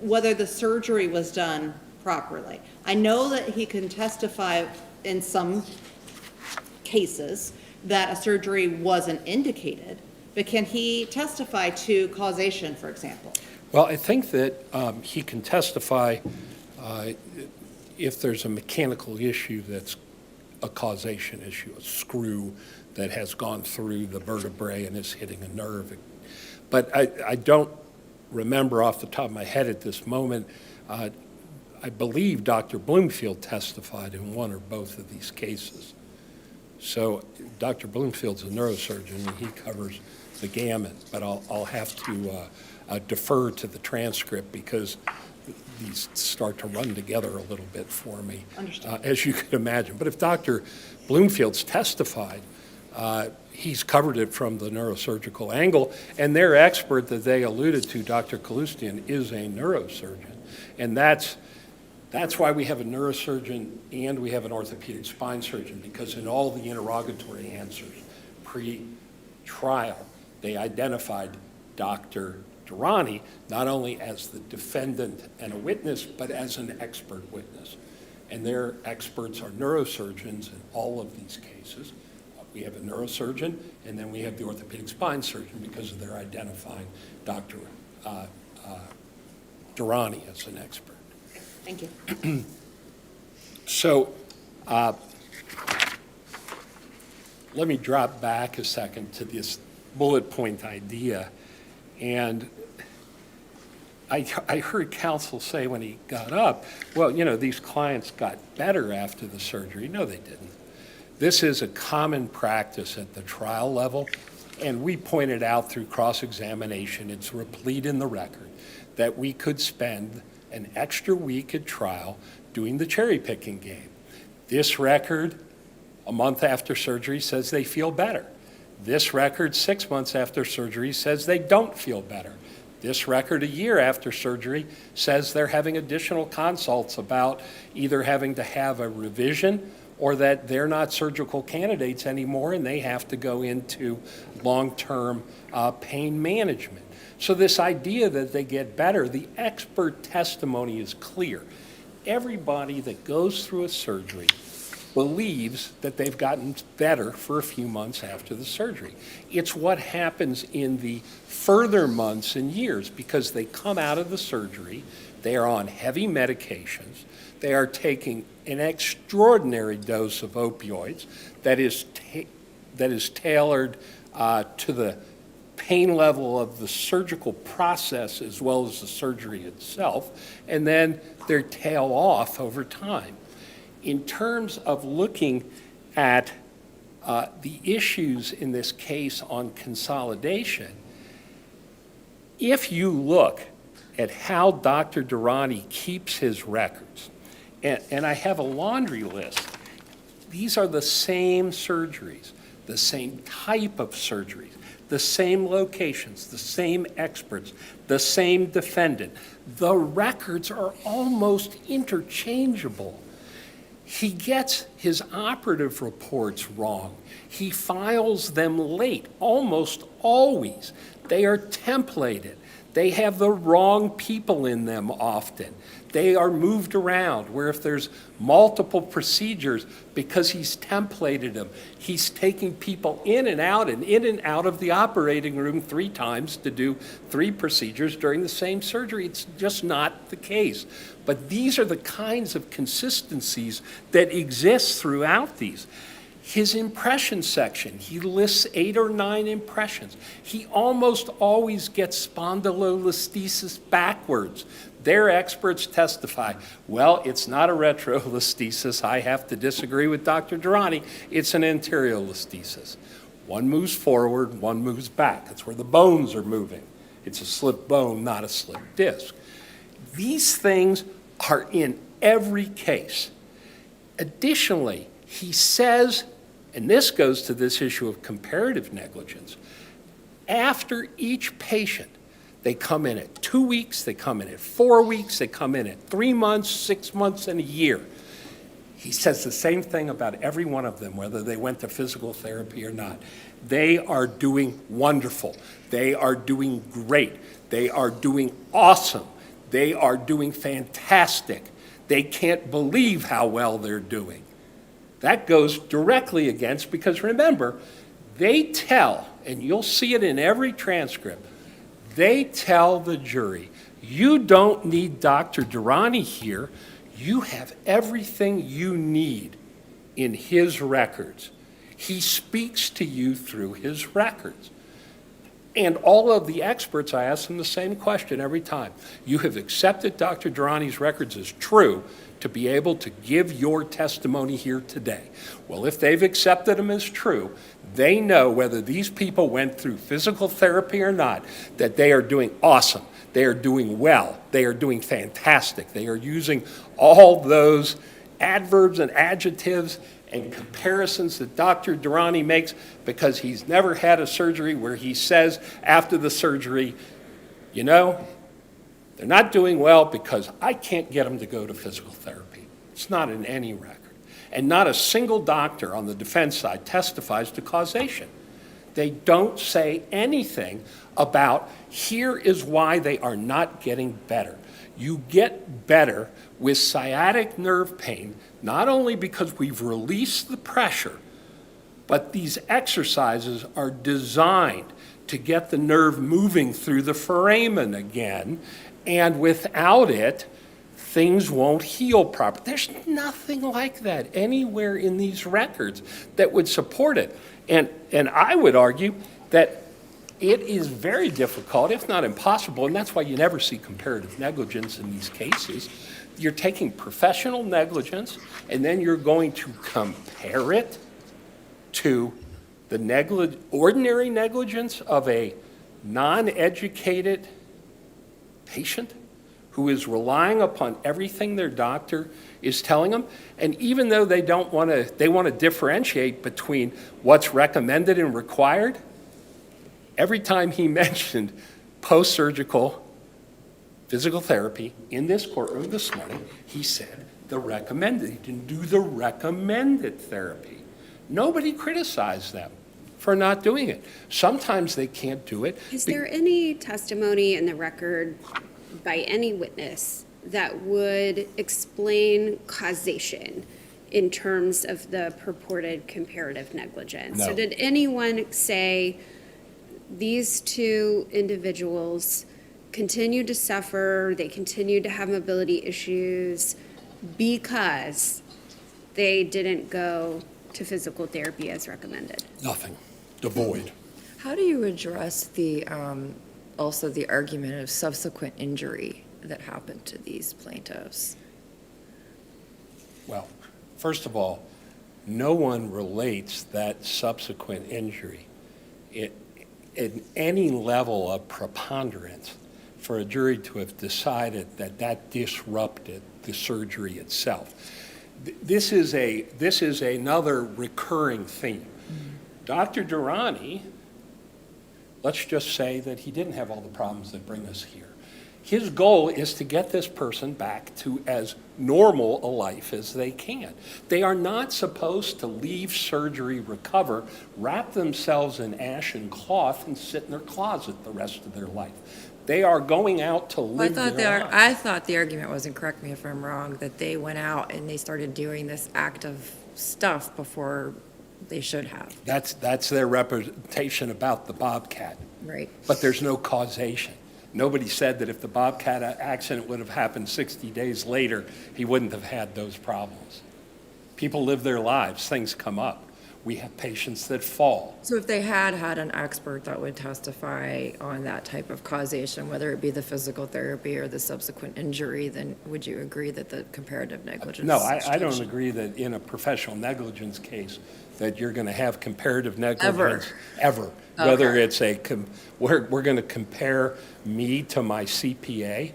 whether the surgery was done properly? I know that he can testify in some cases that a surgery wasn't indicated, but can he testify to causation, for example? Well, I think that he can testify if there's a mechanical issue that's a causation issue, a screw that has gone through the vertebrae and is hitting a nerve. But I don't remember off the top of my head at this moment. I believe Dr. Bloomfield testified in one or both of these cases. So Dr. Bloomfield's a neurosurgeon, and he covers the gamut, but I'll have to defer to the transcript because these start to run together a little bit for me, as you could imagine. But if Dr. Bloomfield's testified, he's covered it from the neurosurgical angle, and their expert that they alluded to, Dr. Kalustian, is a neurosurgeon. And that's why we have a neurosurgeon and we have an orthopedic spine surgeon, because in all the interrogatory answers pre-trial, they identified Dr. Durrani not only as the defendant and a witness, but as an expert witness. And their experts are neurosurgeons in all of these cases. We have a neurosurgeon, and then we have the orthopedic spine surgeon because of their identifying Dr. Durrani as an expert. Thank you. So let me drop back a second to this bullet point idea. And I heard counsel say when he got up, well, these clients got better after the surgery. No, they didn't. This is a common practice at the trial level, and we pointed out through cross-examination, it's replete in the record, that we could spend an extra week at trial doing the cherry-picking game. This record, a month after surgery, says they feel better. This record, 6 months after surgery, says they don't feel better. This record, a year after surgery, says they're having additional consults about either having to have a revision or that they're not surgical candidates anymore and they have to go into long-term pain management. So this idea that they get better, the expert testimony is clear. Everybody that goes through a surgery believes that they've gotten better for a few months after the surgery. It's what happens in the further months and years, because they come out of the surgery, they are on heavy medications, they are taking an extraordinary dose of opioids that is tailored to the pain level of the surgical process as well as the surgery itself, and then they tail off over time. In terms of looking at the issues in this case on consolidation, if you look at how Dr. Durrani keeps his records, and I have a laundry list, these are the same surgeries, the same type of surgeries, the same locations, the same experts, the same defendant. The records are almost interchangeable. He gets his operative reports wrong. He files them late, almost always. They are templated. They have the wrong people in them often. They are moved around, where if there's multiple procedures, because he's templated them, he's taking people in and out of the operating room 3 times to do 3 procedures during the same surgery. It's just not the case. But these are the kinds of consistencies that exist throughout these. His impression section, he lists 8 or 9 impressions. He almost always gets spondylolisthesis backwards. Their experts testify, well, it's not a retrolisthesis. I have to disagree with Dr. Durrani. It's an anterior listhesis. One moves forward, one moves back. That's where the bones are moving. It's a slipped bone, not a slipped disc. These things are in every case. Additionally, he says, and this goes to this issue of comparative negligence, after each patient, they come in at 2 weeks, they come in at 4 weeks, they come in at 3 months, 6 months, and a year. He says the same thing about every one of them, whether they went to physical therapy or not. They are doing wonderful. They are doing great. They are doing awesome. They are doing fantastic. They can't believe how well they're doing. That goes directly against, because remember, they tell, and you'll see it in every transcript, they tell the jury, you don't need Dr. Durrani here. You have everything you need in his records. He speaks to you through his records. And all of the experts, I ask them the same question every time. You have accepted Dr. Durrani's records as true to be able to give your testimony here today. Well, if they've accepted them as true, they know whether these people went through physical therapy or not, that they are doing awesome. They are doing well. They are doing fantastic. They are using all those adverbs and adjectives and comparisons that Dr. Durrani makes, because he's never had a surgery where he says after the surgery, you know, they're not doing well because I can't get them to go to physical therapy. It's not in any record. And not a single doctor on the defense side testifies to causation. They don't say anything about, here is why they are not getting better. You get better with sciatic nerve pain, not only because we've released the pressure, but these exercises are designed to get the nerve moving through the foramen again, and without it, things won't heal properly. There's nothing like that anywhere in these records that would support it. And I would argue that it is very difficult, if not impossible, and that's why you never see comparative negligence in these cases. You're taking professional negligence, and then you're going to compare it to the ordinary negligence of a non-educated patient who is relying upon everything their doctor is telling them. And even though they want to differentiate between what's recommended and required, every time he mentioned post-surgical physical therapy in this courtroom this morning, he said the recommended. He didn't do the recommended therapy. Nobody criticized them for not doing it. Sometimes they can't do it. Is there any testimony in the record by any witness that would explain causation in terms of the purported comparative negligence. So No. did anyone say these two individuals continued to suffer, they continued to have mobility issues because they didn't go to physical therapy as recommended? Nothing, devoid. How do you address the, also the argument of subsequent injury that happened to these plaintiffs? Well, first of all, no one relates that subsequent injury in any level of preponderance for a jury to have decided that that disrupted the surgery itself. This is another recurring theme. Dr. Durrani, let's just say that he didn't have all the problems that bring us here. His goal is to get this person back to as normal a life as they can. They are not supposed to leave surgery, recover, wrap themselves in ashen cloth, and sit in their closet the rest of their life. They are going out to live their lives. I thought the argument was, and correct me if I'm wrong, that they went out and they started doing this active stuff before they should have, That's their representation about the Bobcat, right? but there's no causation. Nobody said that if the Bobcat accident would have happened 60 days later, he wouldn't have had those problems. People live their lives, things come up. We have patients that fall. So if they had an expert that would testify on that type of causation, whether it be the physical therapy or the subsequent injury, then would you agree that the comparative negligence? No, I don't agree that in a professional negligence case that you're going to have comparative negligence. Ever. Whether Okay. it's we're going to compare me to my CPA.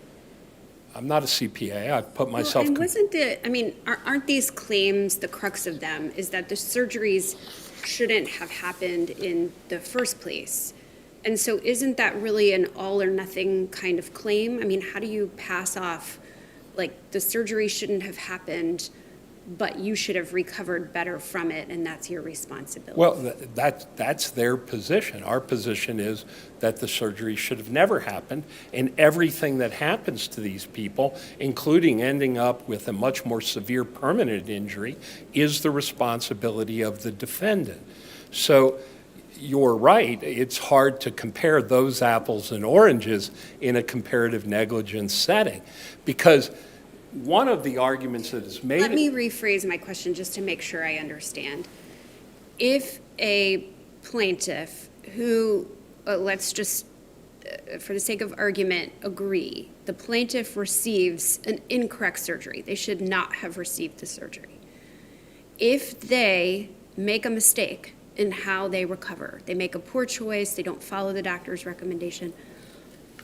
I'm not a CPA. I've put myself. Well, and wasn't aren't these claims, the crux of them is that the surgeries shouldn't have happened in the first place? And so isn't that really an all or nothing kind of claim? I mean, how do you pass off, like, the surgery shouldn't have happened, but you should have recovered better from it, and that's your responsibility? Well, that's their position. Our position is that the surgery should have never happened, and everything that happens to these people, including ending up with a much more severe permanent injury, is the responsibility of the defendant. So you're right, it's hard to compare those apples and oranges in a comparative negligence setting, because one of the arguments that is made. Let me rephrase my question just to make sure I understand. If a plaintiff who, let's just, for the sake of argument, agree, the plaintiff receives an incorrect surgery, they should not have received the surgery. If they make a mistake in how they recover, they make a poor choice, they don't follow the doctor's recommendation,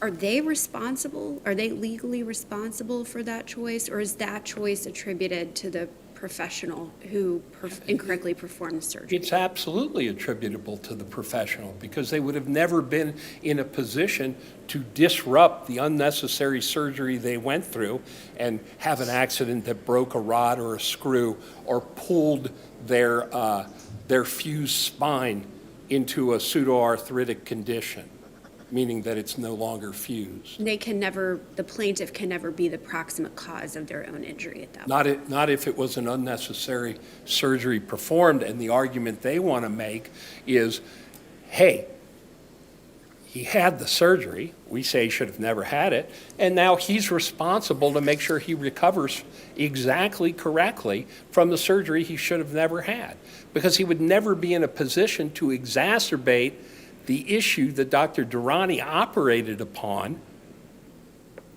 are they responsible? Are they legally responsible for that choice? Or is that choice attributed to the professional who incorrectly performed the surgery? It's absolutely attributable to the professional, because they would have never been in a position to disrupt the unnecessary surgery they went through and have an accident that broke a rod or a screw or pulled their fused spine into a pseudoarthritic condition, meaning that it's no longer fused. The plaintiff can never be the proximate cause of their own injury at that point. Not if it was an unnecessary surgery performed, and the argument they want to make is, hey, he had the surgery, we say he should have never had it, and now he's responsible to make sure he recovers exactly correctly from the surgery he should have never had, because he would never be in a position to exacerbate the issue that Dr. Durrani operated upon,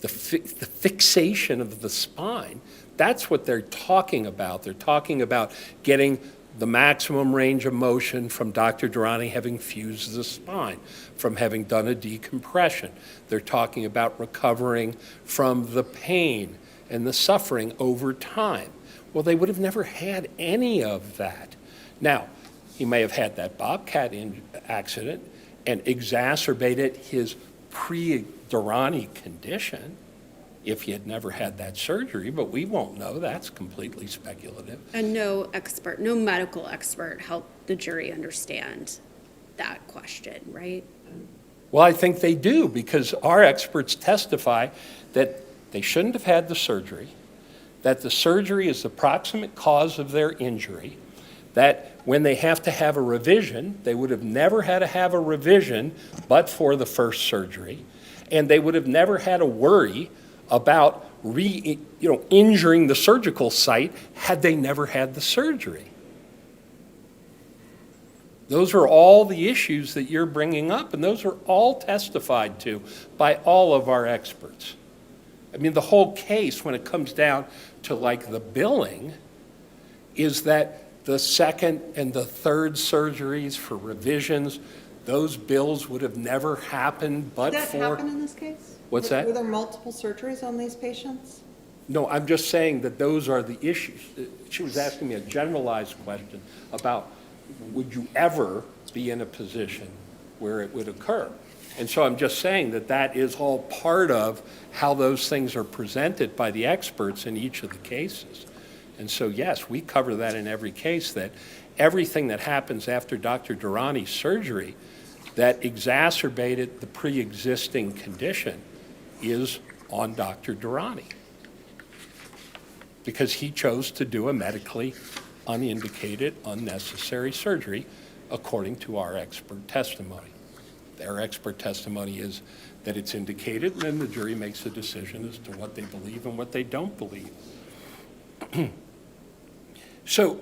the fixation of the spine. That's what they're talking about. They're talking about getting the maximum range of motion from Dr. Durrani having fused the spine, from having done a decompression. They're talking about recovering from the pain and the suffering over time. Well, they would have never had any of that. Now, he may have had that Bobcat accident and exacerbated his pre-Durrani condition if he had never had that surgery, but we won't know. That's completely speculative. And no medical expert helped the jury understand that question, right? Well, I think they do, because our experts testify that they shouldn't have had the surgery, that the surgery is the proximate cause of their injury, that when they have to have a revision, they would have never had to have a revision but for the first surgery, and they would have never had to worry about injuring the surgical site had they never had the surgery. Those are all the issues that you're bringing up, and those are all testified to by all of our experts. I mean, the whole case, when it comes down to like the billing, is that the second and the third surgeries for revisions, those bills would have never happened but Did that for... happen in this case? What's that? Were there multiple surgeries on these patients? No, I'm just saying that those are the issues. She was asking me a generalized question about, would you ever be in a position where it would occur? And so I'm just saying that that is all part of how those things are presented by the experts in each of the cases. And so, yes, we cover that in every case, that everything that happens after Dr. Durrani's surgery that exacerbated the pre-existing condition is on Dr. Durrani, because he chose to do a medically unindicated, unnecessary surgery according to our expert testimony. Their expert testimony is that it's indicated, and then the jury makes a decision as to what they believe and what they don't believe. So,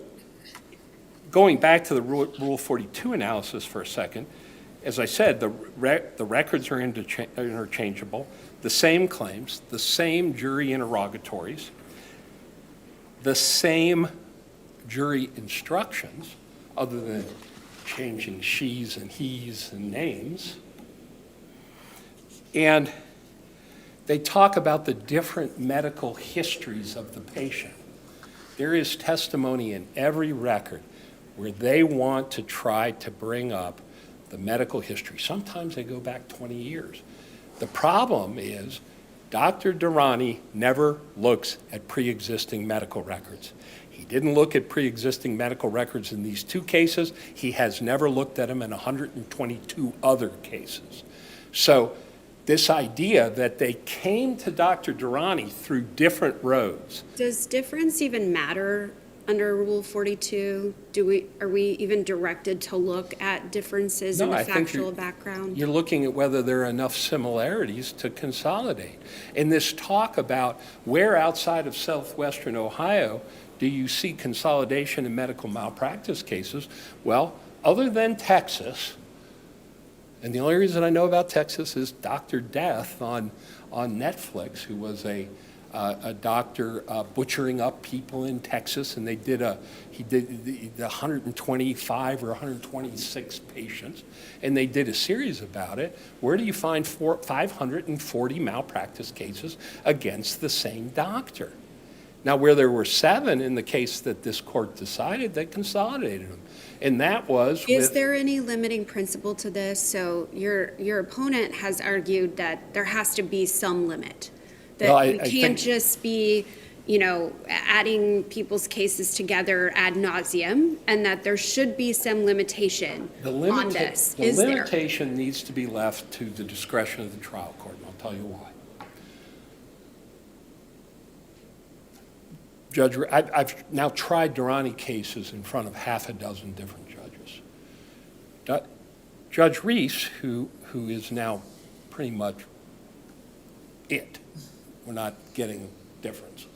going back to the Rule 42 analysis for a second, as I said, the records are interchangeable, the same claims, the same jury interrogatories, the same jury instructions, other than changing she's and he's and names. And they talk about the different medical histories of the patient. There is testimony in every record where they want to try to bring up the medical history. Sometimes they go back 20 years. The problem is Dr. Durrani never looks at pre-existing medical records. He didn't look at pre-existing medical records in these two cases. He has never looked at them in 122 other cases. So this idea that they came to Dr. Durrani through different roads. Does difference even matter under Rule 42? Are we even directed to look at differences in No, the I think factual background? You're looking at whether there are enough similarities to consolidate. And this talk about where outside of southwestern Ohio do you see consolidation in medical malpractice cases? Well, other than Texas, and the only reason I know about Texas is Dr. Death on Netflix, who was a doctor butchering up people in Texas, and he did the 125 or 126 patients, and they did a series about it. Where do you find 540 malpractice cases against the same doctor? Now, where there were 7 in the case that this court decided, they consolidated them. And that was Is there any limiting principle to this? So your opponent has argued that there has to be some limit. That Well, we I can't think- just be, adding people's cases together ad nauseum, and that there should be some limitation on this. The Is there? limitation needs to be left to the discretion of the trial court, and I'll tell you why. Judge, I've now tried Durrani cases in front of half a dozen different judges. Judge Reese, who is now pretty much it, we're not getting differences,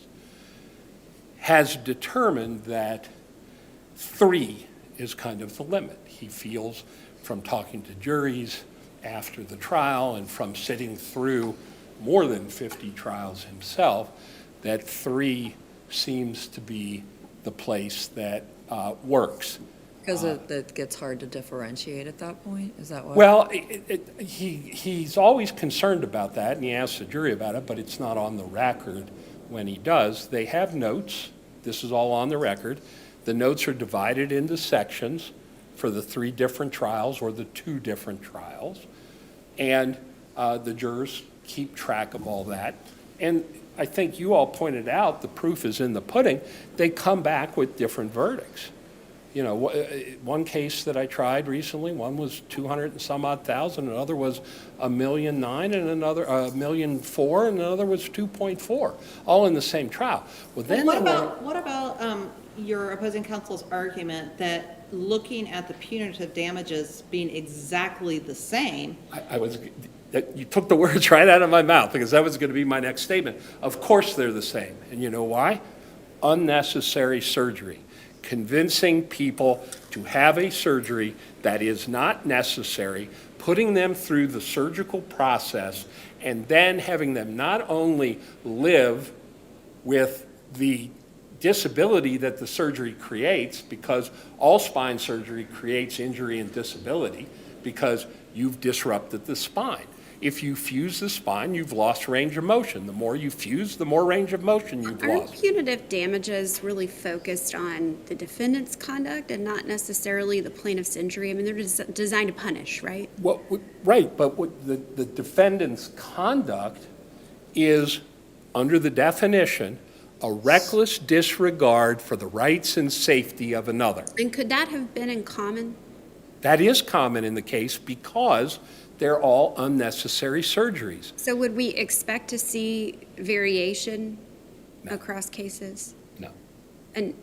has determined that 3 is kind of the limit. He feels from talking to juries after the trial and from sitting through more than 50 trials himself, that 3 seems to be the place that works. Because it gets hard to differentiate at that point? Is that why? Well, he's always concerned about that, and he asks the jury about it, but it's not on the record when he does. They have notes. This is all on the record. The notes are divided into sections for the 3 different trials or the 2 different trials, and the jurors keep track of all that. And I think you all pointed out the proof is in the pudding. They come back with different verdicts. You know, one case that I tried recently, one was 200 and some odd thousand, another was $1.9 million, and another $1.4 million, and another was 2.4, all in the same trial. Well, then What about your opposing counsel's argument that looking at the punitive damages being exactly the same? You took the words right out of my mouth, because that was going to be my next statement. Of course they're the same, and you know why? Unnecessary surgery. Convincing people to have a surgery that is not necessary, putting them through the surgical process, and then having them not only live with the disability that the surgery creates, because all spine surgery creates injury and disability, because you've disrupted the spine. If you fuse the spine, you've lost range of motion. The more you fuse, the more range of motion you've Aren't lost. punitive damages really focused on the defendant's conduct and not necessarily the plaintiff's injury? I mean, they're designed to punish, right? Right, but what the defendant's conduct is, under the definition, a reckless disregard for the rights and safety of another. And could that have been in common? That is common in the case because they're all unnecessary surgeries. So would we expect to see variation No. across cases? No, And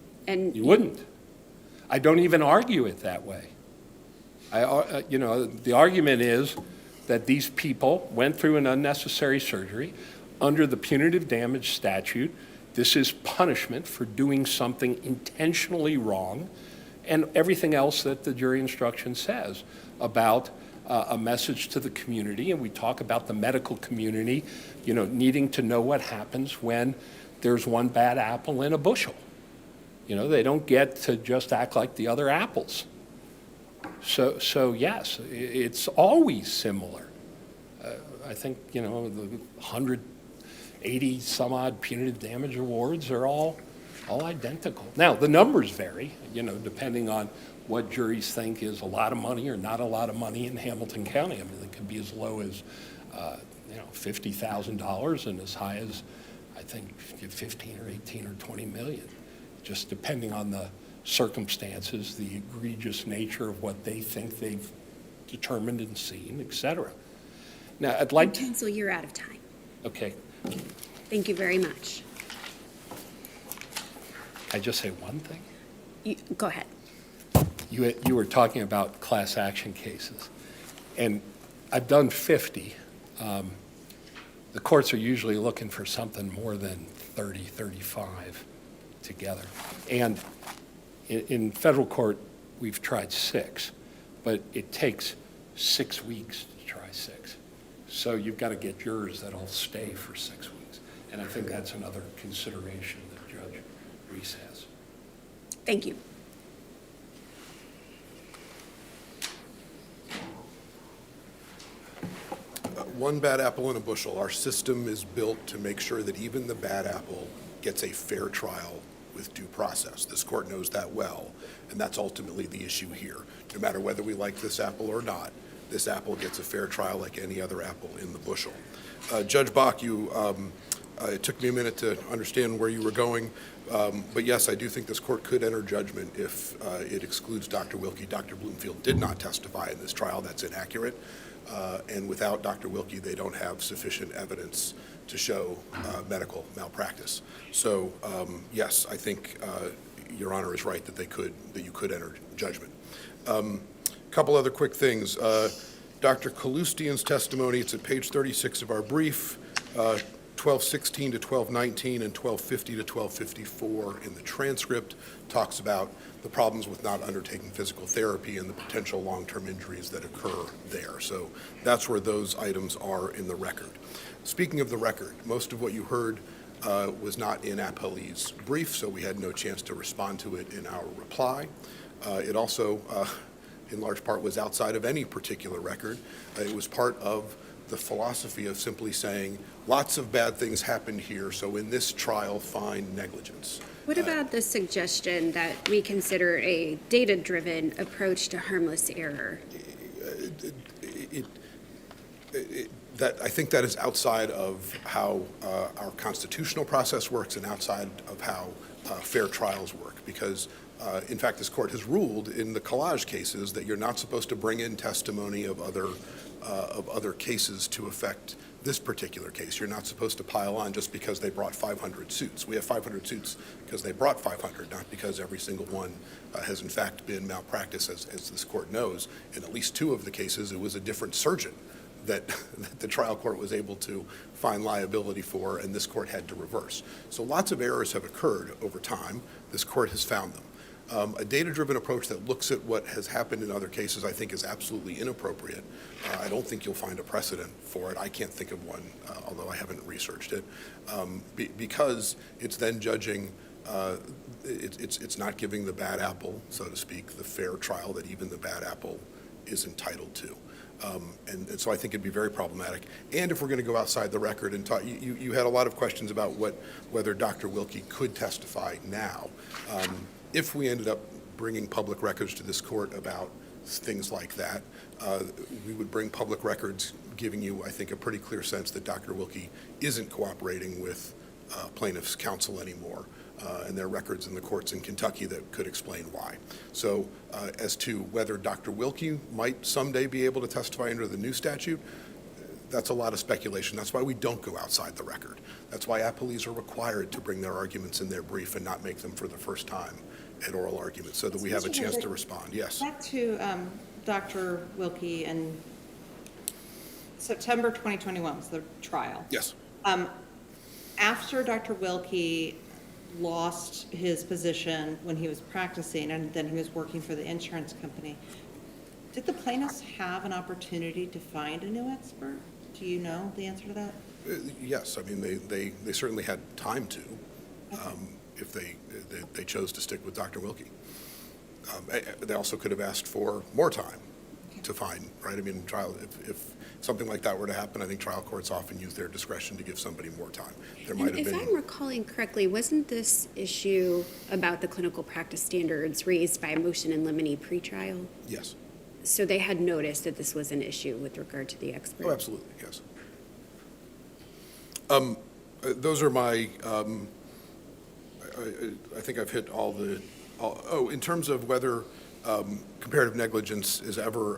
you wouldn't. I don't even argue it that way. The argument is that these people went through an unnecessary surgery. Under the punitive damage statute, this is punishment for doing something intentionally wrong, and everything else that the jury instruction says about a message to the community. And we talk about the medical community, needing to know what happens when there's one bad apple in a bushel. They don't get to just act like the other apples. So yes, it's always similar. I think, the 180 some odd punitive damage awards are all identical. Now, the numbers vary, depending on what juries think is a lot of money or not a lot of money in Hamilton County. I mean, it can be as low as, $50,000 and as high as, I think, 15 or 18 or 20 million, just depending on the circumstances, the egregious nature of what they think they've determined and seen, et cetera. Now, I'd like to, Counsel, you're out of time. okay, Thank you very much. can I just say one thing? Go ahead. You were talking about class action cases, and I've done 50. The courts are usually looking for something more than 30, 35 together. And in federal court, we've tried 6, but it takes 6 weeks to try 6. So you've got to get jurors that'll stay for 6 weeks. And I think that's another consideration that Judge Reese has. Thank you. One bad apple in a bushel. Our system is built to make sure that even the bad apple gets a fair trial with due process. This court knows that well, and that's ultimately the issue here. No matter whether we like this apple or not, this apple gets a fair trial like any other apple in the bushel. Judge Bach, it took me a minute to understand where you were going, but yes, I do think this court could enter judgment if it excludes Dr. Wilkie. Dr. Bloomfield did not testify in this trial. That's inaccurate. And without Dr. Wilkie, they don't have sufficient evidence to show medical malpractice. So yes, I think Your Honor is right that you could enter judgment. Couple other quick things. Dr. Kalustian's testimony, it's at page 36 of our brief, 1216 to 1219 and 1250 to 1254 in the transcript, talks about the problems with not undertaking physical therapy and the potential long-term injuries that occur there. So that's where those items are in the record. Speaking of the record, most of what you heard was not in Appellee's brief, so we had no chance to respond to it in our reply. It also, in large part, was outside of any particular record. It was part of the philosophy of simply saying, lots of bad things happened here, so in this trial, find negligence. What about the suggestion that we consider a data-driven approach to harmless error? I think that is outside of how our constitutional process works and outside of how fair trials work, because in fact, this court has ruled in the Collage cases that you're not supposed to bring in testimony of other cases to affect this particular case. You're not supposed to pile on just because they brought 500 suits. We have 500 suits because they brought 500, not because every single one has in fact been malpractice, as this court knows. In at least 2 of the cases, it was a different surgeon that the trial court was able to find liability for, and this court had to reverse. So lots of errors have occurred over time. This court has found them. A data-driven approach that looks at what has happened in other cases, I think, is absolutely inappropriate. I don't think you'll find a precedent for it. I can't think of one, although I haven't researched it, because it's then judging, it's not giving the bad apple, so to speak, the fair trial that even the bad apple is entitled to. And so I think it'd be very problematic. And if we're going to go outside the record and talk, you had a lot of questions about whether Dr. Wilkie could testify now. If we ended up bringing public records to this court about things like that, we would bring public records giving you, I think, a pretty clear sense that Dr. Wilkie isn't cooperating with plaintiff's counsel anymore, and there are records in the courts in Kentucky that could explain why. So as to whether Dr. Wilkie might someday be able to testify under the new statute, that's a lot of speculation. That's why we don't go outside the record. That's why appellees are required to bring their arguments in their brief and not make them for the first time at oral arguments, so that we have a chance to respond. Yes. Back to Dr. Wilkie in September 2021 was the trial. Yes. After Dr. Wilkie lost his position when he was practicing and then he was working for the insurance company, did the plaintiffs have an opportunity to find a new expert? Do you know the answer to that? Yes. I mean, they certainly had time to, if they chose to stick with Dr. Wilkie. They also could have asked for more time to find, right? I mean, if something like that were to happen, I think trial courts often use their discretion to give somebody more time. There might And have if been. I'm recalling correctly, wasn't this issue about the clinical practice standards raised by a motion in limine pretrial? Yes. So they had noticed that this was an issue with regard to the expert? Oh, absolutely, yes. Those are my, I think I've hit all the, in terms of whether comparative negligence is ever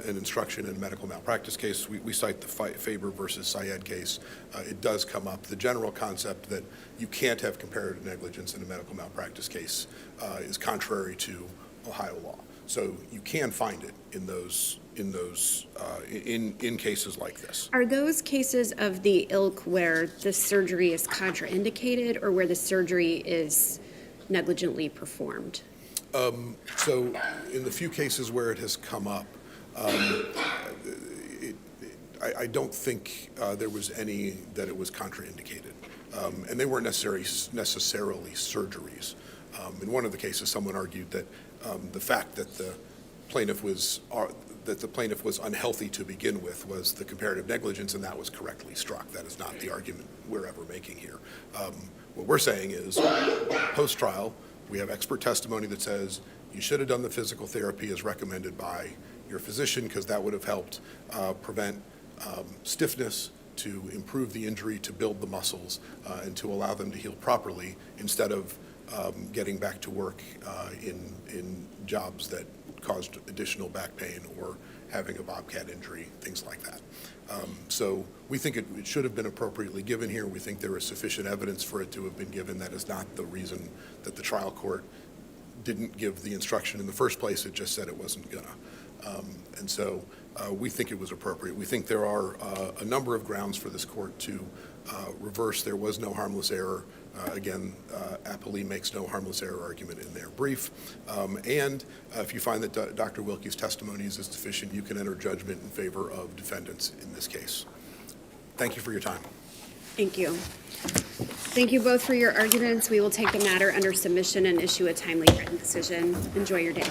an instruction in a medical malpractice case, we cite the Faber versus Syed case. It does come up. The general concept that you can't have comparative negligence in a medical malpractice case is contrary to Ohio law. So you can find it in cases like this. Are those cases of the ilk where the surgery is contraindicated or where the surgery is negligently performed? So in the few cases where it has come up, I don't think there was any that it was contraindicated. And they weren't necessarily surgeries. In one of the cases, someone argued that the fact that the plaintiff was unhealthy to begin with was the comparative negligence, and that was correctly struck. That is not the argument we're ever making here. What we're saying is, post-trial, we have expert testimony that says you should have done the physical therapy as recommended by your physician because that would have helped prevent stiffness, to improve the injury, to build the muscles, and to allow them to heal properly instead of getting back to work in jobs that caused additional back pain or having a bobcat injury, things like that. So we think it should have been appropriately given here. We think there is sufficient evidence for it to have been given. That is not the reason that the trial court didn't give the instruction in the first place. It just said it wasn't gonna. And so we think it was appropriate. We think there are a number of grounds for this court to reverse. There was no harmless error. Again, appellee makes no harmless error argument in their brief. And if you find that Dr. Wilkie's testimony is sufficient, you can enter judgment in favor of defendants in this case. Thank you for your time. Thank you. Thank you both for your arguments. We will take the matter under submission and issue a timely written decision. Enjoy your day.